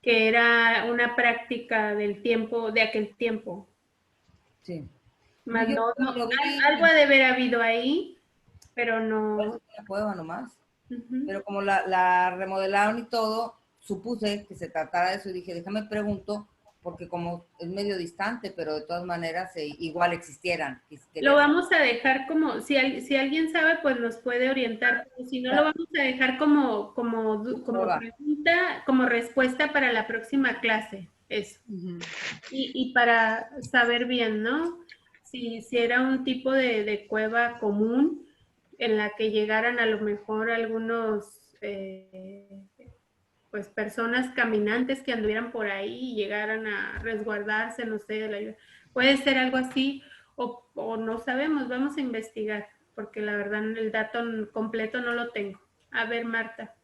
[SPEAKER 3] era una práctica del tiempo, de aquel tiempo.
[SPEAKER 1] sí.
[SPEAKER 3] Más
[SPEAKER 1] Yo
[SPEAKER 3] no,
[SPEAKER 1] lo vi
[SPEAKER 3] algo ha de haber habido ahí, pero no.
[SPEAKER 1] la cueva nomás.
[SPEAKER 3] Ujú.
[SPEAKER 1] Pero como la remodelaron y todo, supuse que se tratara de eso y dije, déjame pregunto, porque como es medio distante, pero de todas maneras igual existieran.
[SPEAKER 3] Lo vamos a dejar como, si alguien sabe, pues nos puede orientar, pero si no, lo vamos a dejar como pregunta, como respuesta para la próxima clase, eso. Y para saber bien, ¿no? Si era un tipo de cueva común en la que llegaran a lo mejor algunos, pues personas caminantes que anduvieran por ahí y llegaran a resguardarse, no sé, de la ayuda. Puede ser algo así, o no sabemos, vamos a investigar, porque la verdad el dato completo no lo tengo. A ver, Marta.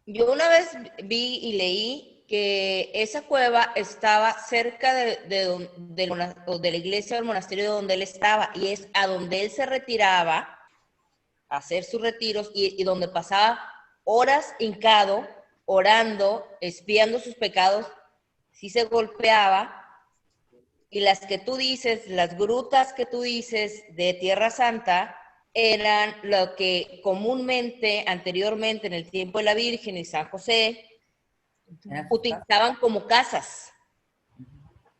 [SPEAKER 5] Yo una vez vi y leí que esa cueva estaba cerca de la iglesia o del monasterio donde él estaba, y es a donde él se retiraba a hacer sus retiros y donde pasaba horas hincado, orando, espiando sus pecados, sí se golpeaba. Y las que tú dices, las grutas que tú dices de Tierra Santa, eran lo que comúnmente, anteriormente, en el tiempo de la Virgen y San José, utilizaban como casas.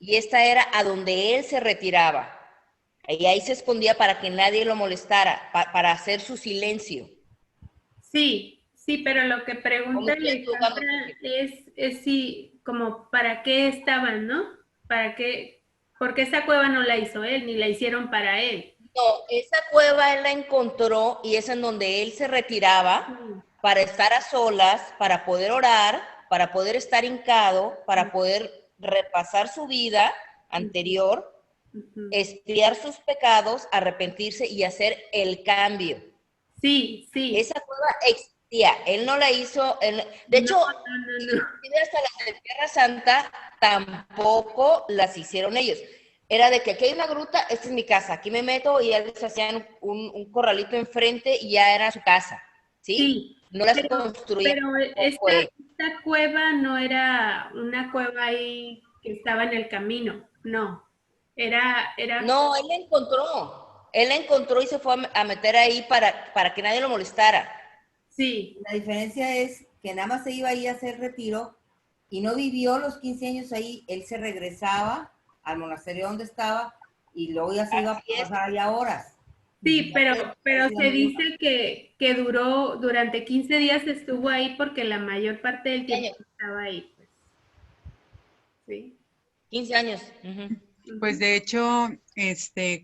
[SPEAKER 5] Y esta era a donde él se retiraba. Y ahí se escondía para que nadie lo molestara, para hacer su silencio.
[SPEAKER 3] Sí, pero lo que pregunta Alejandra es si, como, ¿para qué estaban, no? ¿Para qué? Porque esa cueva no la hizo él, ni la hicieron para él.
[SPEAKER 5] No, esa cueva él la encontró y es en donde él se retiraba para estar a solas, para poder orar, para poder estar hincado, para poder repasar su vida anterior, expiar sus pecados, arrepentirse y hacer el cambio.
[SPEAKER 3] Sí.
[SPEAKER 5] Esa cueva existía, él no la hizo, de hecho, inclusive hasta las de Tierra Santa tampoco las hicieron ellos. Era de que aquí hay una gruta, esta es mi casa, aquí me meto, y ellos hacían un corralito enfrente y ya era su casa, ¿sí?
[SPEAKER 3] Sí,
[SPEAKER 5] no las construían.
[SPEAKER 3] Pero esta cueva no era una cueva ahí que estaba en el camino, no.
[SPEAKER 5] No, él la encontró y se fue a meter ahí para que nadie lo molestara.
[SPEAKER 3] Sí.
[SPEAKER 1] La diferencia es que nada más se iba ahí a hacer retiro y no vivió los 15 años ahí, él se regresaba al monasterio donde estaba y luego ya se iba a pasar allá horas.
[SPEAKER 3] Sí, pero se dice que duró, durante 15 días estuvo ahí porque la mayor parte del tiempo estaba ahí. Pues. Sí.
[SPEAKER 5] 15 años.
[SPEAKER 2] Pues de hecho,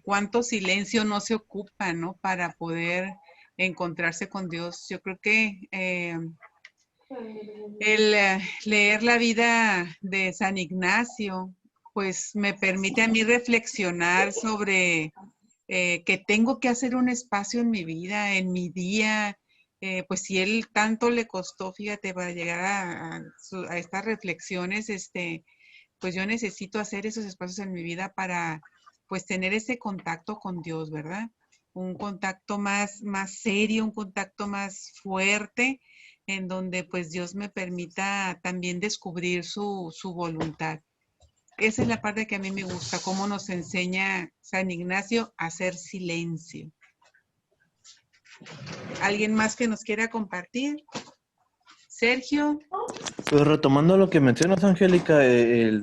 [SPEAKER 2] cuánto silencio no se ocupa, ¿no? Para poder encontrarse con Dios. Yo creo que el leer la vida de San Ignacio, pues me permite a mí reflexionar sobre que tengo que hacer un espacio en mi vida, en mi día. Pues si él tanto le costó, fíjate, para llegar a estas reflexiones, pues yo necesito hacer esos espacios en mi vida para, pues, tener ese contacto con Dios, ¿verdad? Un contacto más serio, un contacto más fuerte, en donde, pues, Dios me permita también descubrir su voluntad. Esa es la parte que a mí me gusta, cómo nos enseña San Ignacio a hacer silencio. ¿Alguien más que nos quiera compartir? Sergio.
[SPEAKER 4] Pues retomando lo que mencionas, Angélica,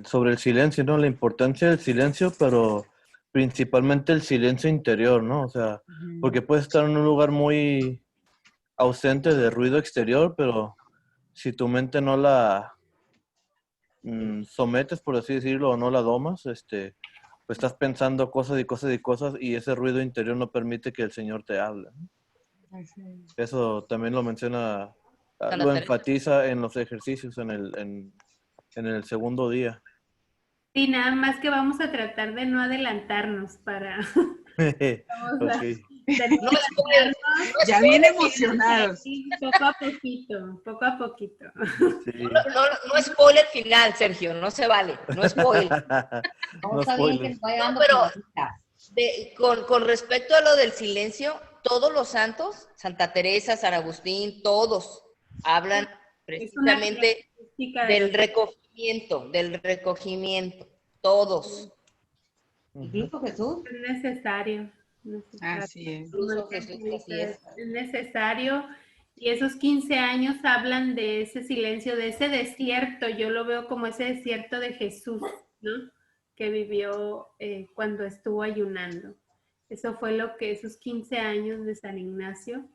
[SPEAKER 4] sobre el silencio, ¿no? La importancia del silencio, pero principalmente el silencio interior, ¿no? O sea, porque puedes estar en un lugar muy ausente de ruido exterior, pero si tu mente no la sometes, por así decirlo, o no la domas, pues estás pensando cosas y cosas y cosas, y ese ruido interior no permite que el Señor te hable, ¿no? Eso también lo menciona, lo enfatiza en los ejercicios en el segundo día.
[SPEAKER 3] Sí, nada más que vamos a tratar de no adelantarnos para... Vamos a
[SPEAKER 4] Ok.
[SPEAKER 2] Ya bien emocionados.
[SPEAKER 3] Poco a poquito.
[SPEAKER 4] Sí.
[SPEAKER 5] No spoiler final, Sergio, no se vale, no spoiler.
[SPEAKER 4] No spoiler.
[SPEAKER 5] Pero con respecto a lo del silencio, todos los santos, Santa Teresa, San Agustín, todos hablan precisamente del recogimiento, todos.
[SPEAKER 1] Incluso Jesús.
[SPEAKER 3] Es necesario.
[SPEAKER 2] Así es.
[SPEAKER 5] Incluso Jesús, así es.
[SPEAKER 3] Es necesario. Y esos 15 años hablan de ese silencio, de ese desierto. Yo lo veo como ese desierto de Jesús, ¿no? Que vivió cuando estuvo ayunando. Eso fue lo que esos 15 años de San Ignacio,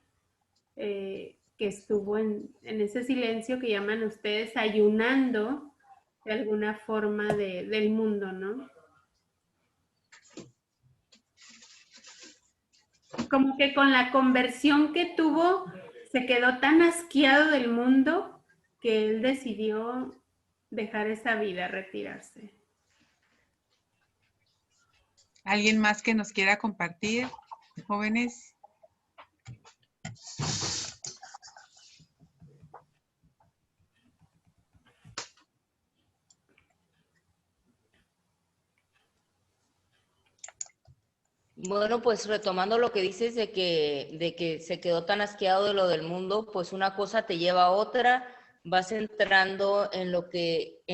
[SPEAKER 3] que estuvo en ese silencio que llaman ustedes ayunando de alguna forma del mundo, ¿no? Como que con la conversión que tuvo, se quedó tan asqueado del mundo que él decidió dejar esa vida, retirarse.
[SPEAKER 2] ¿Alguien más que nos quiera compartir, jóvenes?
[SPEAKER 5] Bueno, pues retomando lo que dices de que se quedó tan asqueado de lo del mundo, pues una cosa te lleva a otra, vas entrando en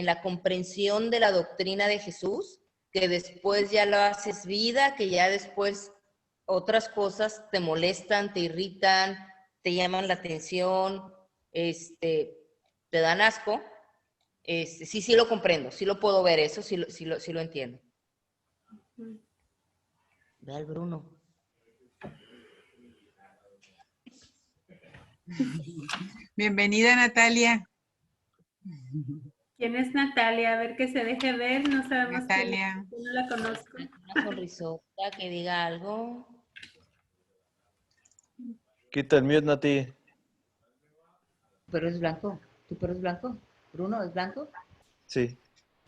[SPEAKER 5] la comprensión de la doctrina de Jesús, que después ya lo haces vida, que ya después otras cosas te molestan, te irritan, te llaman la atención, te dan asco. Sí lo comprendo, sí lo puedo ver eso, sí lo entiendo. Ve al Bruno.
[SPEAKER 2] Bienvenida, Natalia.
[SPEAKER 3] ¿Quién es Natalia? A ver que se deje ver, no sabemos
[SPEAKER 2] Natalia.
[SPEAKER 3] quién, no la conozco.
[SPEAKER 5] Una sonrisota que diga algo.
[SPEAKER 4] Quita el mute, Nati.
[SPEAKER 1] ¿Tu perro es blanco? ¿Tu perro es blanco? ¿Bruno es blanco?
[SPEAKER 4] Sí.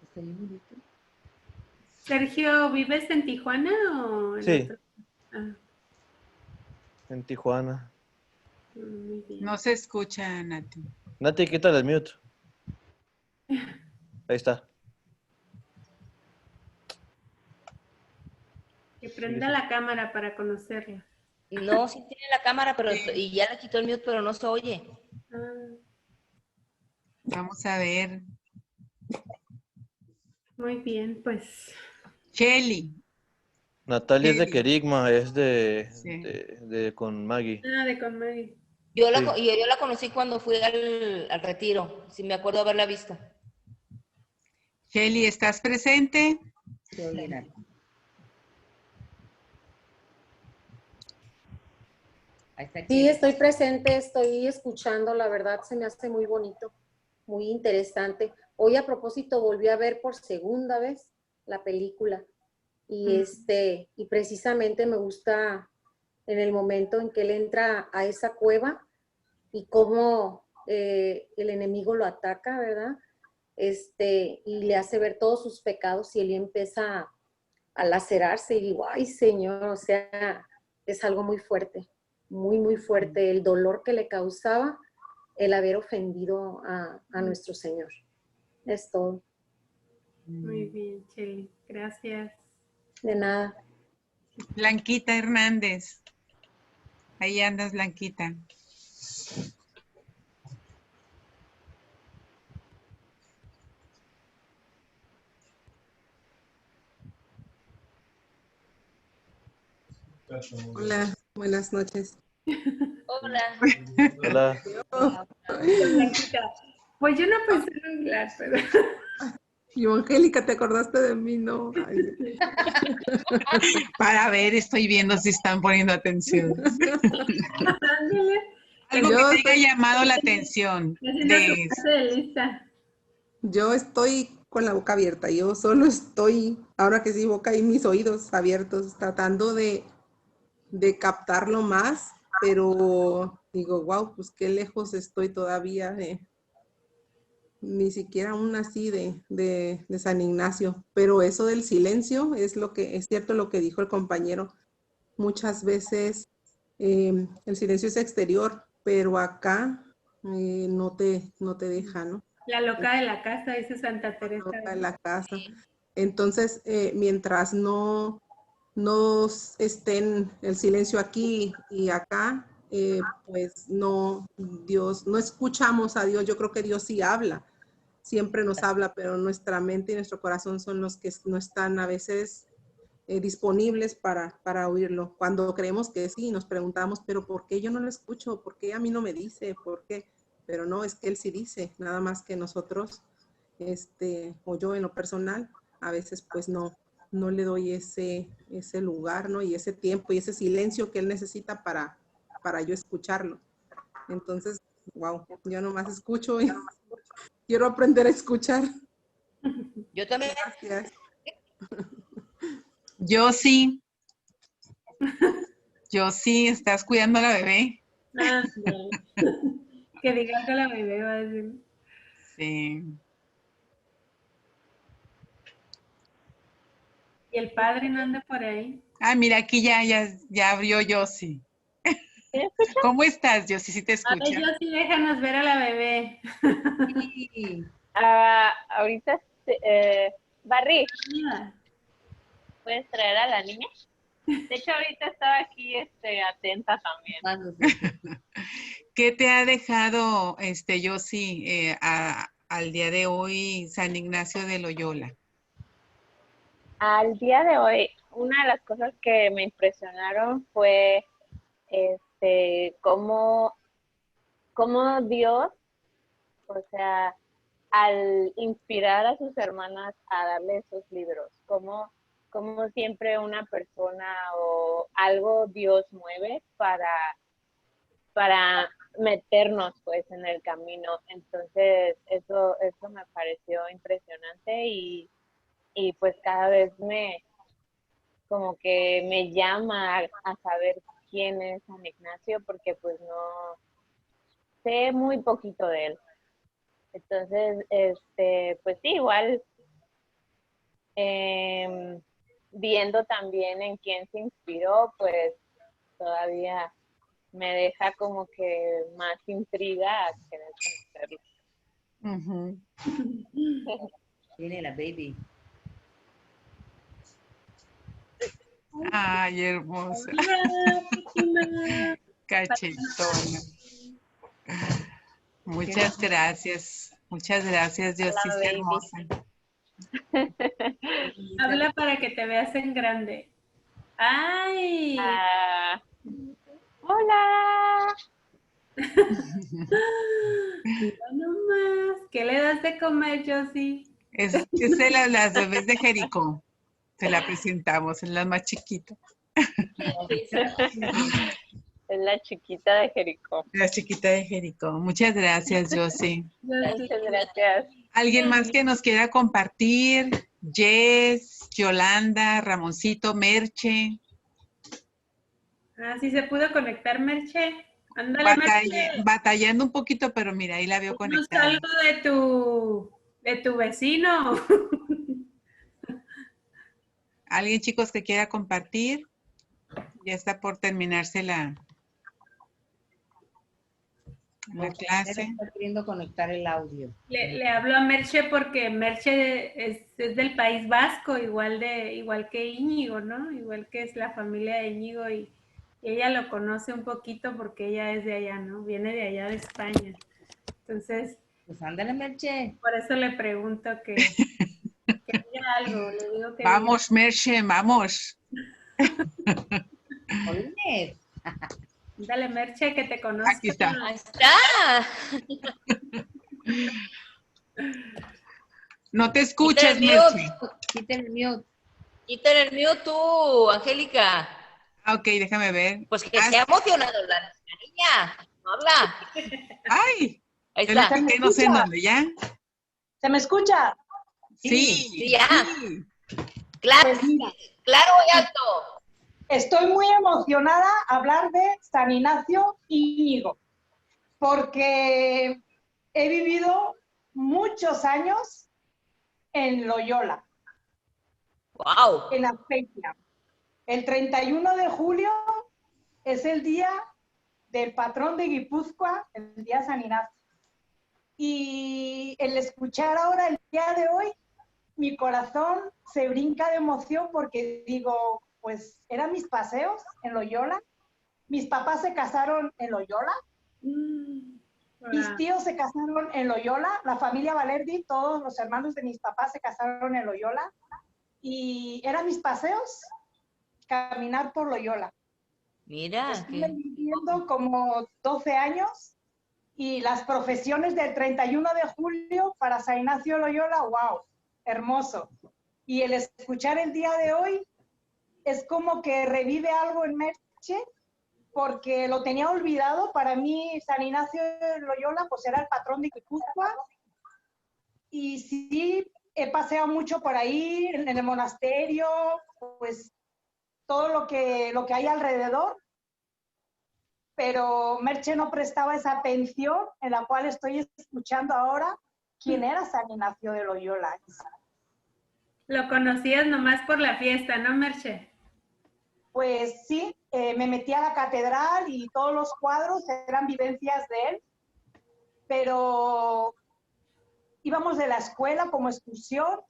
[SPEAKER 1] Está bien bonito.
[SPEAKER 3] Sergio, ¿vives en Tijuana o en
[SPEAKER 4] Sí.
[SPEAKER 3] otro? Ah,
[SPEAKER 4] En Tijuana.
[SPEAKER 3] muy bien.
[SPEAKER 2] No se escucha, Nati.
[SPEAKER 4] Nati, quítale el mute. Ahí está.
[SPEAKER 3] Que prenda la cámara para conocerla.
[SPEAKER 5] No, sí tiene la cámara, pero y ya le quitó el mute, pero no se oye.
[SPEAKER 3] Ah,
[SPEAKER 2] Vamos a ver.
[SPEAKER 3] muy bien, pues.
[SPEAKER 2] Shelly.
[SPEAKER 4] Natalia es de Querigma, es
[SPEAKER 2] Sí.
[SPEAKER 4] con Maggie.
[SPEAKER 3] Ah, de con Maggie.
[SPEAKER 5] Yo
[SPEAKER 4] Sí.
[SPEAKER 5] la conocí cuando fui al retiro, si me acuerdo haberla visto.
[SPEAKER 2] Shelly, ¿estás presente?
[SPEAKER 1] Se oye nada. Ahí está
[SPEAKER 6] Sí,
[SPEAKER 1] aquí.
[SPEAKER 6] estoy presente, estoy escuchando, la verdad se me hace muy bonito, muy interesante. Hoy a propósito volví a ver por segunda vez la película Y, y precisamente me gusta en el momento en que él entra a esa cueva y cómo el enemigo lo ataca, ¿verdad? Y le hace ver todos sus pecados y él empieza a lacerarse y digo, ay Señor, o sea, es algo muy fuerte, muy, muy fuerte el dolor que le causaba el haber ofendido a nuestro Señor. Es todo.
[SPEAKER 3] Muy bien, Cheli. Gracias.
[SPEAKER 6] De nada.
[SPEAKER 2] Blanquita Hernández. Ahí andas, Blanquita.
[SPEAKER 7] Hola, buenas noches.
[SPEAKER 5] Hola.
[SPEAKER 4] Hola.
[SPEAKER 3] Blanquita. Pues yo no pensé en hablar, pero...
[SPEAKER 7] Yo, Angélica, ¿te acordaste de mí? No. Ay.
[SPEAKER 2] Para ver, estoy viendo si están poniendo atención.
[SPEAKER 3] Ándale.
[SPEAKER 2] Algo
[SPEAKER 7] Yo
[SPEAKER 2] que te haya
[SPEAKER 7] estoy-
[SPEAKER 2] llamado la atención.
[SPEAKER 3] Haciendo su parte de lista.
[SPEAKER 7] Yo estoy con la boca abierta. Yo solo estoy, ahora que sí, boca y mis oídos abiertos, tratando de captarlo más, pero digo, wow, pues qué lejos estoy todavía ni siquiera aún así de San Ignacio. Pero eso del silencio es lo que, es cierto lo que dijo el compañero. Muchas veces el silencio es exterior, pero acá no te deja, ¿no?
[SPEAKER 3] La loca de la casa, dice Santa Teresa.
[SPEAKER 7] Toca en la casa. Entonces, mientras no estén el silencio aquí y acá, pues no, Dios, no escuchamos a Dios. Yo creo que Dios sí habla, siempre nos habla, pero nuestra mente y nuestro corazón son los que no están a veces disponibles para oírlo. Cuando creemos que sí, nos preguntamos, pero ¿por qué yo no lo escucho? ¿Por qué a mí no me dice? ¿Por qué? Pero no, es que Él sí dice, nada más que nosotros, o yo en lo personal, a veces pues no le doy ese lugar, ¿no? Y ese tiempo y ese silencio que Él necesita para yo escucharlo. Entonces, wow, yo nomás escucho y quiero aprender a escuchar.
[SPEAKER 5] Yo también.
[SPEAKER 7] Gracias.
[SPEAKER 2] Yo sí, estás cuidando a la bebé.
[SPEAKER 3] Ándale. Que diga que la bebé va a decir.
[SPEAKER 2] Sí.
[SPEAKER 3] Y el padre no anda por ahí.
[SPEAKER 2] Ah, mira, aquí ya abrió Yossi. ¿Cómo estás, Yossi? ¿Sí te escucha?
[SPEAKER 3] Ay, yo sí, déjanos ver a la bebé.
[SPEAKER 1] Sí.
[SPEAKER 8] Ahorita, Barry,
[SPEAKER 3] Mira,
[SPEAKER 8] ¿puedes traer a la niña? De hecho, ahorita estaba aquí atenta también.
[SPEAKER 2] ¿Qué te ha dejado, Yossi, al día de hoy San Ignacio de Loyola?
[SPEAKER 8] Al día de hoy, una de las cosas que me impresionaron fue cómo Dios, o sea, al inspirar a sus hermanas a darle esos libros, como siempre una persona o algo Dios mueve para meternos pues en el camino. Entonces eso me pareció impresionante y pues cada vez como que me llama a saber quién es San Ignacio, porque pues no sé muy poquito de él. Entonces, pues sí, igual viendo también en quién se inspiró, pues todavía me deja como que más intriga a querer conocerlo.
[SPEAKER 1] Tiene la baby.
[SPEAKER 2] Ay, hermosa. Cachetona. Muchas gracias, Yossi,
[SPEAKER 8] Hola, baby.
[SPEAKER 2] hermosa.
[SPEAKER 3] habla para que te veas en grande. ¡Ay!
[SPEAKER 8] Hola.
[SPEAKER 3] Mira nomás. ¿Qué le das de comer, Yossi?
[SPEAKER 2] Es de las bebés de Jericó. Te la presentamos, es la más chiquita.
[SPEAKER 8] Es la chiquita de Jericó.
[SPEAKER 2] La chiquita de Jericó. Muchas gracias, Yossi.
[SPEAKER 8] Muchas gracias.
[SPEAKER 2] ¿Alguien más que nos quiera compartir Jess, Yolanda, Ramoncito, Merche.
[SPEAKER 3] Ah, sí se pudo conectar, Merche. Ándale, Merche.
[SPEAKER 2] Batallando un poquito, pero mira, ahí la veo
[SPEAKER 3] Dinos
[SPEAKER 2] conectada.
[SPEAKER 3] algo de tu vecino.
[SPEAKER 2] ¿Alguien, chicos, que quiera compartir? Ya está por terminarse la clase.
[SPEAKER 1] Está queriendo conectar el audio.
[SPEAKER 3] Le hablo a Merche porque Merche es del País Vasco, igual que Íñigo, ¿no? Igual que es la familia de Íñigo y ella lo conoce un poquito porque ella es de allá, ¿no? Viene de allá de España. Entonces,
[SPEAKER 1] pues ándale, Merche.
[SPEAKER 3] Por eso le pregunto que diga algo. Le digo que
[SPEAKER 2] vamos, diga. Merche, vamos.
[SPEAKER 3] Dale, Merche, que te conozco.
[SPEAKER 2] Aquí está.
[SPEAKER 5] Ahí está.
[SPEAKER 2] No te escuches, Merche.
[SPEAKER 1] Quiten el mute.
[SPEAKER 5] Quiten el mute tú, Angélica.
[SPEAKER 2] Ok, déjame ver.
[SPEAKER 5] Pues que se ha emocionado la niña. Habla.
[SPEAKER 2] ¡Ay!
[SPEAKER 5] Ahí está.
[SPEAKER 2] Que no sé en dónde, ¿ya?
[SPEAKER 9] ¿Se me escucha?
[SPEAKER 2] Sí,
[SPEAKER 5] ya.
[SPEAKER 2] Sí.
[SPEAKER 5] Claro,
[SPEAKER 9] Pues mira,
[SPEAKER 5] claro y alto.
[SPEAKER 9] estoy muy emocionada a hablar de San Ignacio Íñigo, porque he vivido muchos años en Loyola,
[SPEAKER 5] Wow.
[SPEAKER 9] en Azpeitia. El 31 de julio es el día del patrón de Guipúzcoa, el día de San Ignacio. Y el escuchar ahora el día de hoy, mi corazón se brinca de emoción porque digo, pues eran mis paseos en Loyola. Mis papás se casaron en Loyola. Mis tíos se casaron en Loyola. La familia Valerdi, todos los hermanos de mis papás se casaron en Loyola. Y eran mis paseos caminar por Loyola.
[SPEAKER 5] Mira.
[SPEAKER 9] Estuve viviendo como 12 años y las profesiones del 31 de julio para San Ignacio Loyola, wow, hermoso. Y el escuchar el día de hoy es como que revive algo en Merche, porque lo tenía olvidado. Para mí San Ignacio Loyola pues era el patrón de Guipúzcoa y sí he paseado mucho por ahí en el monasterio, pues todo lo que hay alrededor, pero Merche no prestaba esa atención en la cual estoy escuchando ahora quién era San Ignacio de Loyola.
[SPEAKER 3] Lo conocías nomás por la fiesta, ¿no, Merche?
[SPEAKER 9] Pues sí, me metí a la catedral y todos los cuadros eran vivencias de él, pero íbamos de la escuela como excursión,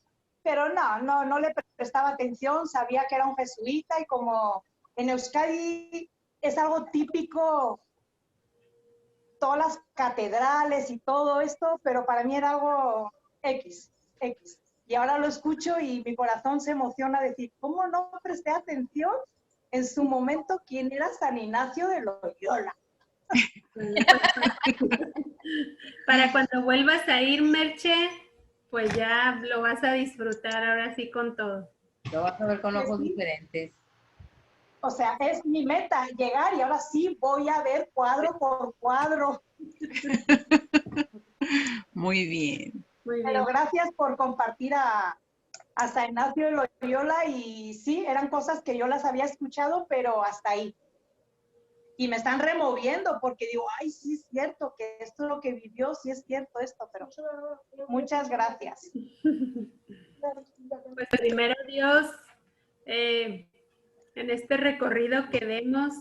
[SPEAKER 9] pero no le prestaba atención, sabía que era un jesuita y como en Euskadi es algo típico, todas las catedrales y todo esto, pero para mí era algo X. Y ahora lo escucho y mi corazón se emociona a decir, ¿cómo no presté atención en su momento quién era San Ignacio de Loyola?
[SPEAKER 3] Para cuando vuelvas a ir, Merche, pues ya lo vas a disfrutar ahora sí con todo.
[SPEAKER 1] Lo vas a ver con ojos diferentes.
[SPEAKER 9] O sea, es mi meta, llegar y ahora sí voy a ver cuadro por cuadro.
[SPEAKER 2] Muy bien.
[SPEAKER 9] Pero gracias por compartir a San Ignacio de Loyola y sí, eran cosas que yo las había escuchado, pero hasta ahí. Y me están removiendo porque digo, ay, sí es cierto que esto es lo que vivió, sí es cierto esto, pero muchas gracias.
[SPEAKER 3] Pues primero Dios, en este recorrido que demos,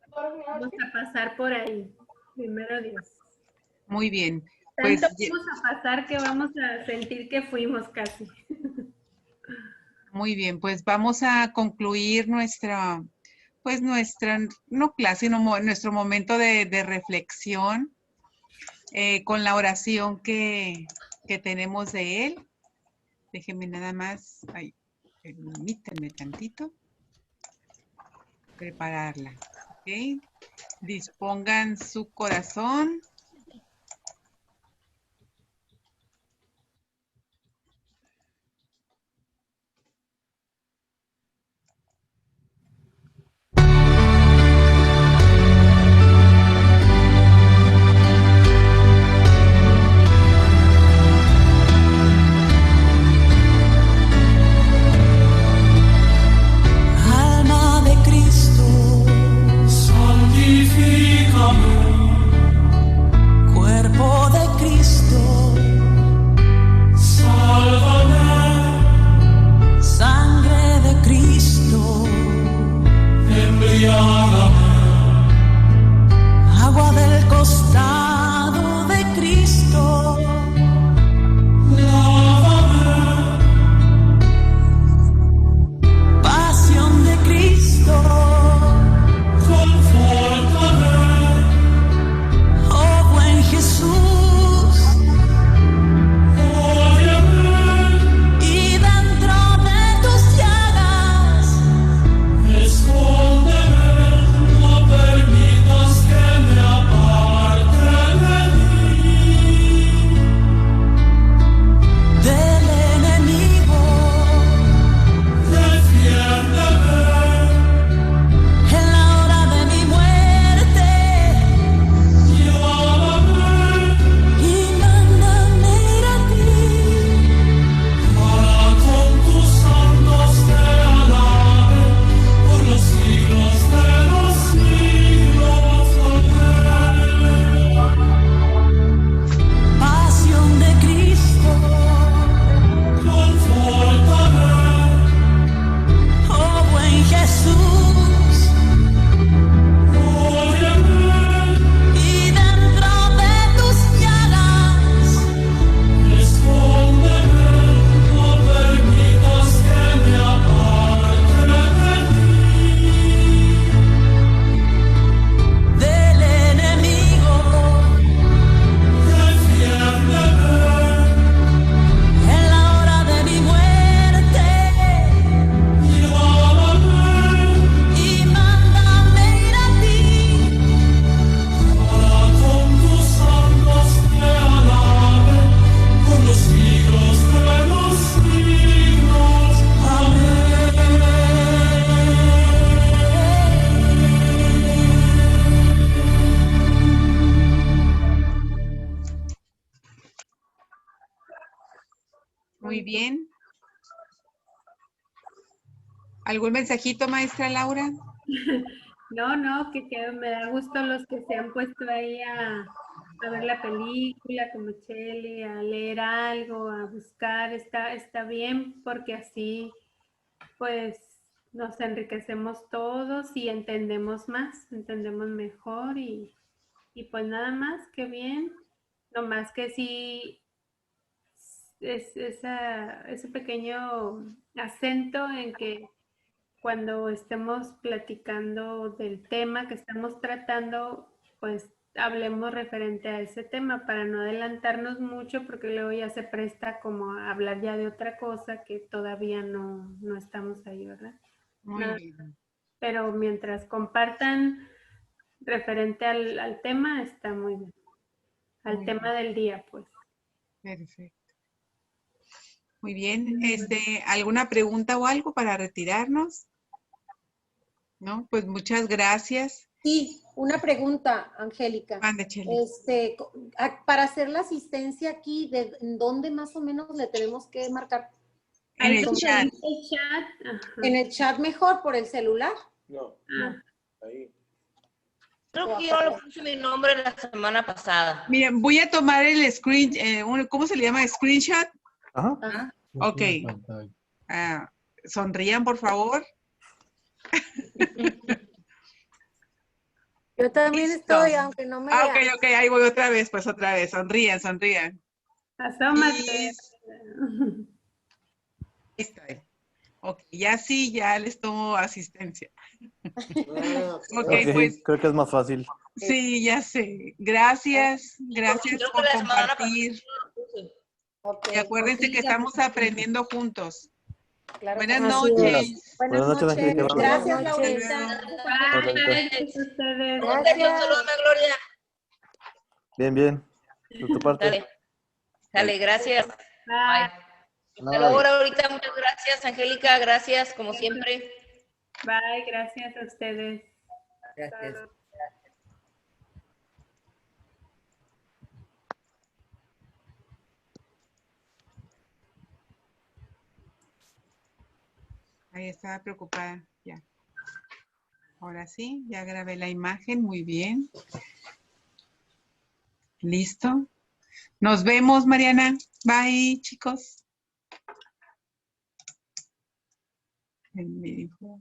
[SPEAKER 3] vamos a pasar por ahí. Primero Dios.
[SPEAKER 2] Muy bien.
[SPEAKER 3] Tanto
[SPEAKER 2] Pues,
[SPEAKER 3] vamos a pasar que vamos a sentir que fuimos casi.
[SPEAKER 2] muy bien, pues vamos a concluir nuestra, no clase, sino nuestro momento de reflexión con la oración que tenemos de él. Déjenme nada más, permítanme tantito, prepararla, ¿ok? Dispongan su corazón. Muy bien. ¿Algún mensajito, maestra Laura?
[SPEAKER 3] No, que me da gusto los que se han puesto ahí a ver la película como Chele, a leer algo, a buscar, está bien porque así pues nos enriquecemos todos y entendemos más, entendemos mejor y pues nada más, que bien, no más que sí ese pequeño acento en que cuando estemos platicando del tema que estamos tratando, pues hablemos referente a ese tema para no adelantarnos mucho porque luego ya se presta como a hablar ya de otra cosa que todavía no estamos ahí, ¿verdad?
[SPEAKER 2] Muy bien.
[SPEAKER 3] Pero mientras compartan referente al tema, está muy bien. Al tema del día, pues.
[SPEAKER 2] Perfecto. Muy bien. ¿Alguna pregunta o algo para retirarnos? No, pues muchas gracias.
[SPEAKER 6] Sí, una pregunta, Angélica.
[SPEAKER 2] Mande, Chele.
[SPEAKER 6] Para hacer la asistencia aquí, ¿en dónde más o menos le tenemos que marcar?
[SPEAKER 2] En el chat.
[SPEAKER 6] En el chat mejor, por el celular.
[SPEAKER 4] No, ahí.
[SPEAKER 5] Creo que yo le puse mi nombre la semana pasada.
[SPEAKER 2] Miren, voy a tomar el screen, ¿cómo se le llama? ¿Screenshot?
[SPEAKER 4] Ajá.
[SPEAKER 2] Ok. Sonrían, por favor.
[SPEAKER 6] Yo también
[SPEAKER 2] Listo.
[SPEAKER 6] estoy, aunque no me vean.
[SPEAKER 2] Ok, ahí voy otra vez, pues otra vez. Sonrían.
[SPEAKER 3] Asómate.
[SPEAKER 2] Listo. Ok, ya sí, ya les tomo asistencia. Ok, pues.
[SPEAKER 4] Creo que es más fácil.
[SPEAKER 2] Sí, ya sé. Gracias por compartir. Y acuérdense que estamos aprendiendo juntos.
[SPEAKER 6] Claro.
[SPEAKER 2] Buenas noches.
[SPEAKER 6] Buenas noches.
[SPEAKER 4] Angélica.
[SPEAKER 6] Gracias,
[SPEAKER 2] Hasta
[SPEAKER 6] Laurita.
[SPEAKER 3] Ustedes.
[SPEAKER 5] Salúdame, Gloria.
[SPEAKER 4] Bien. De tu parte.
[SPEAKER 5] Dale, gracias. Bye. Hasta luego, ahorita. Muchas gracias, Angélica. Gracias, como siempre.
[SPEAKER 3] Bye, gracias a ustedes.
[SPEAKER 1] Gracias.
[SPEAKER 2] Ahí estaba preocupada. Ya. Ahora sí, ya grabé la imagen. Muy bien. Listo. Nos vemos, Mariana. Bye, chicos. Me dijo.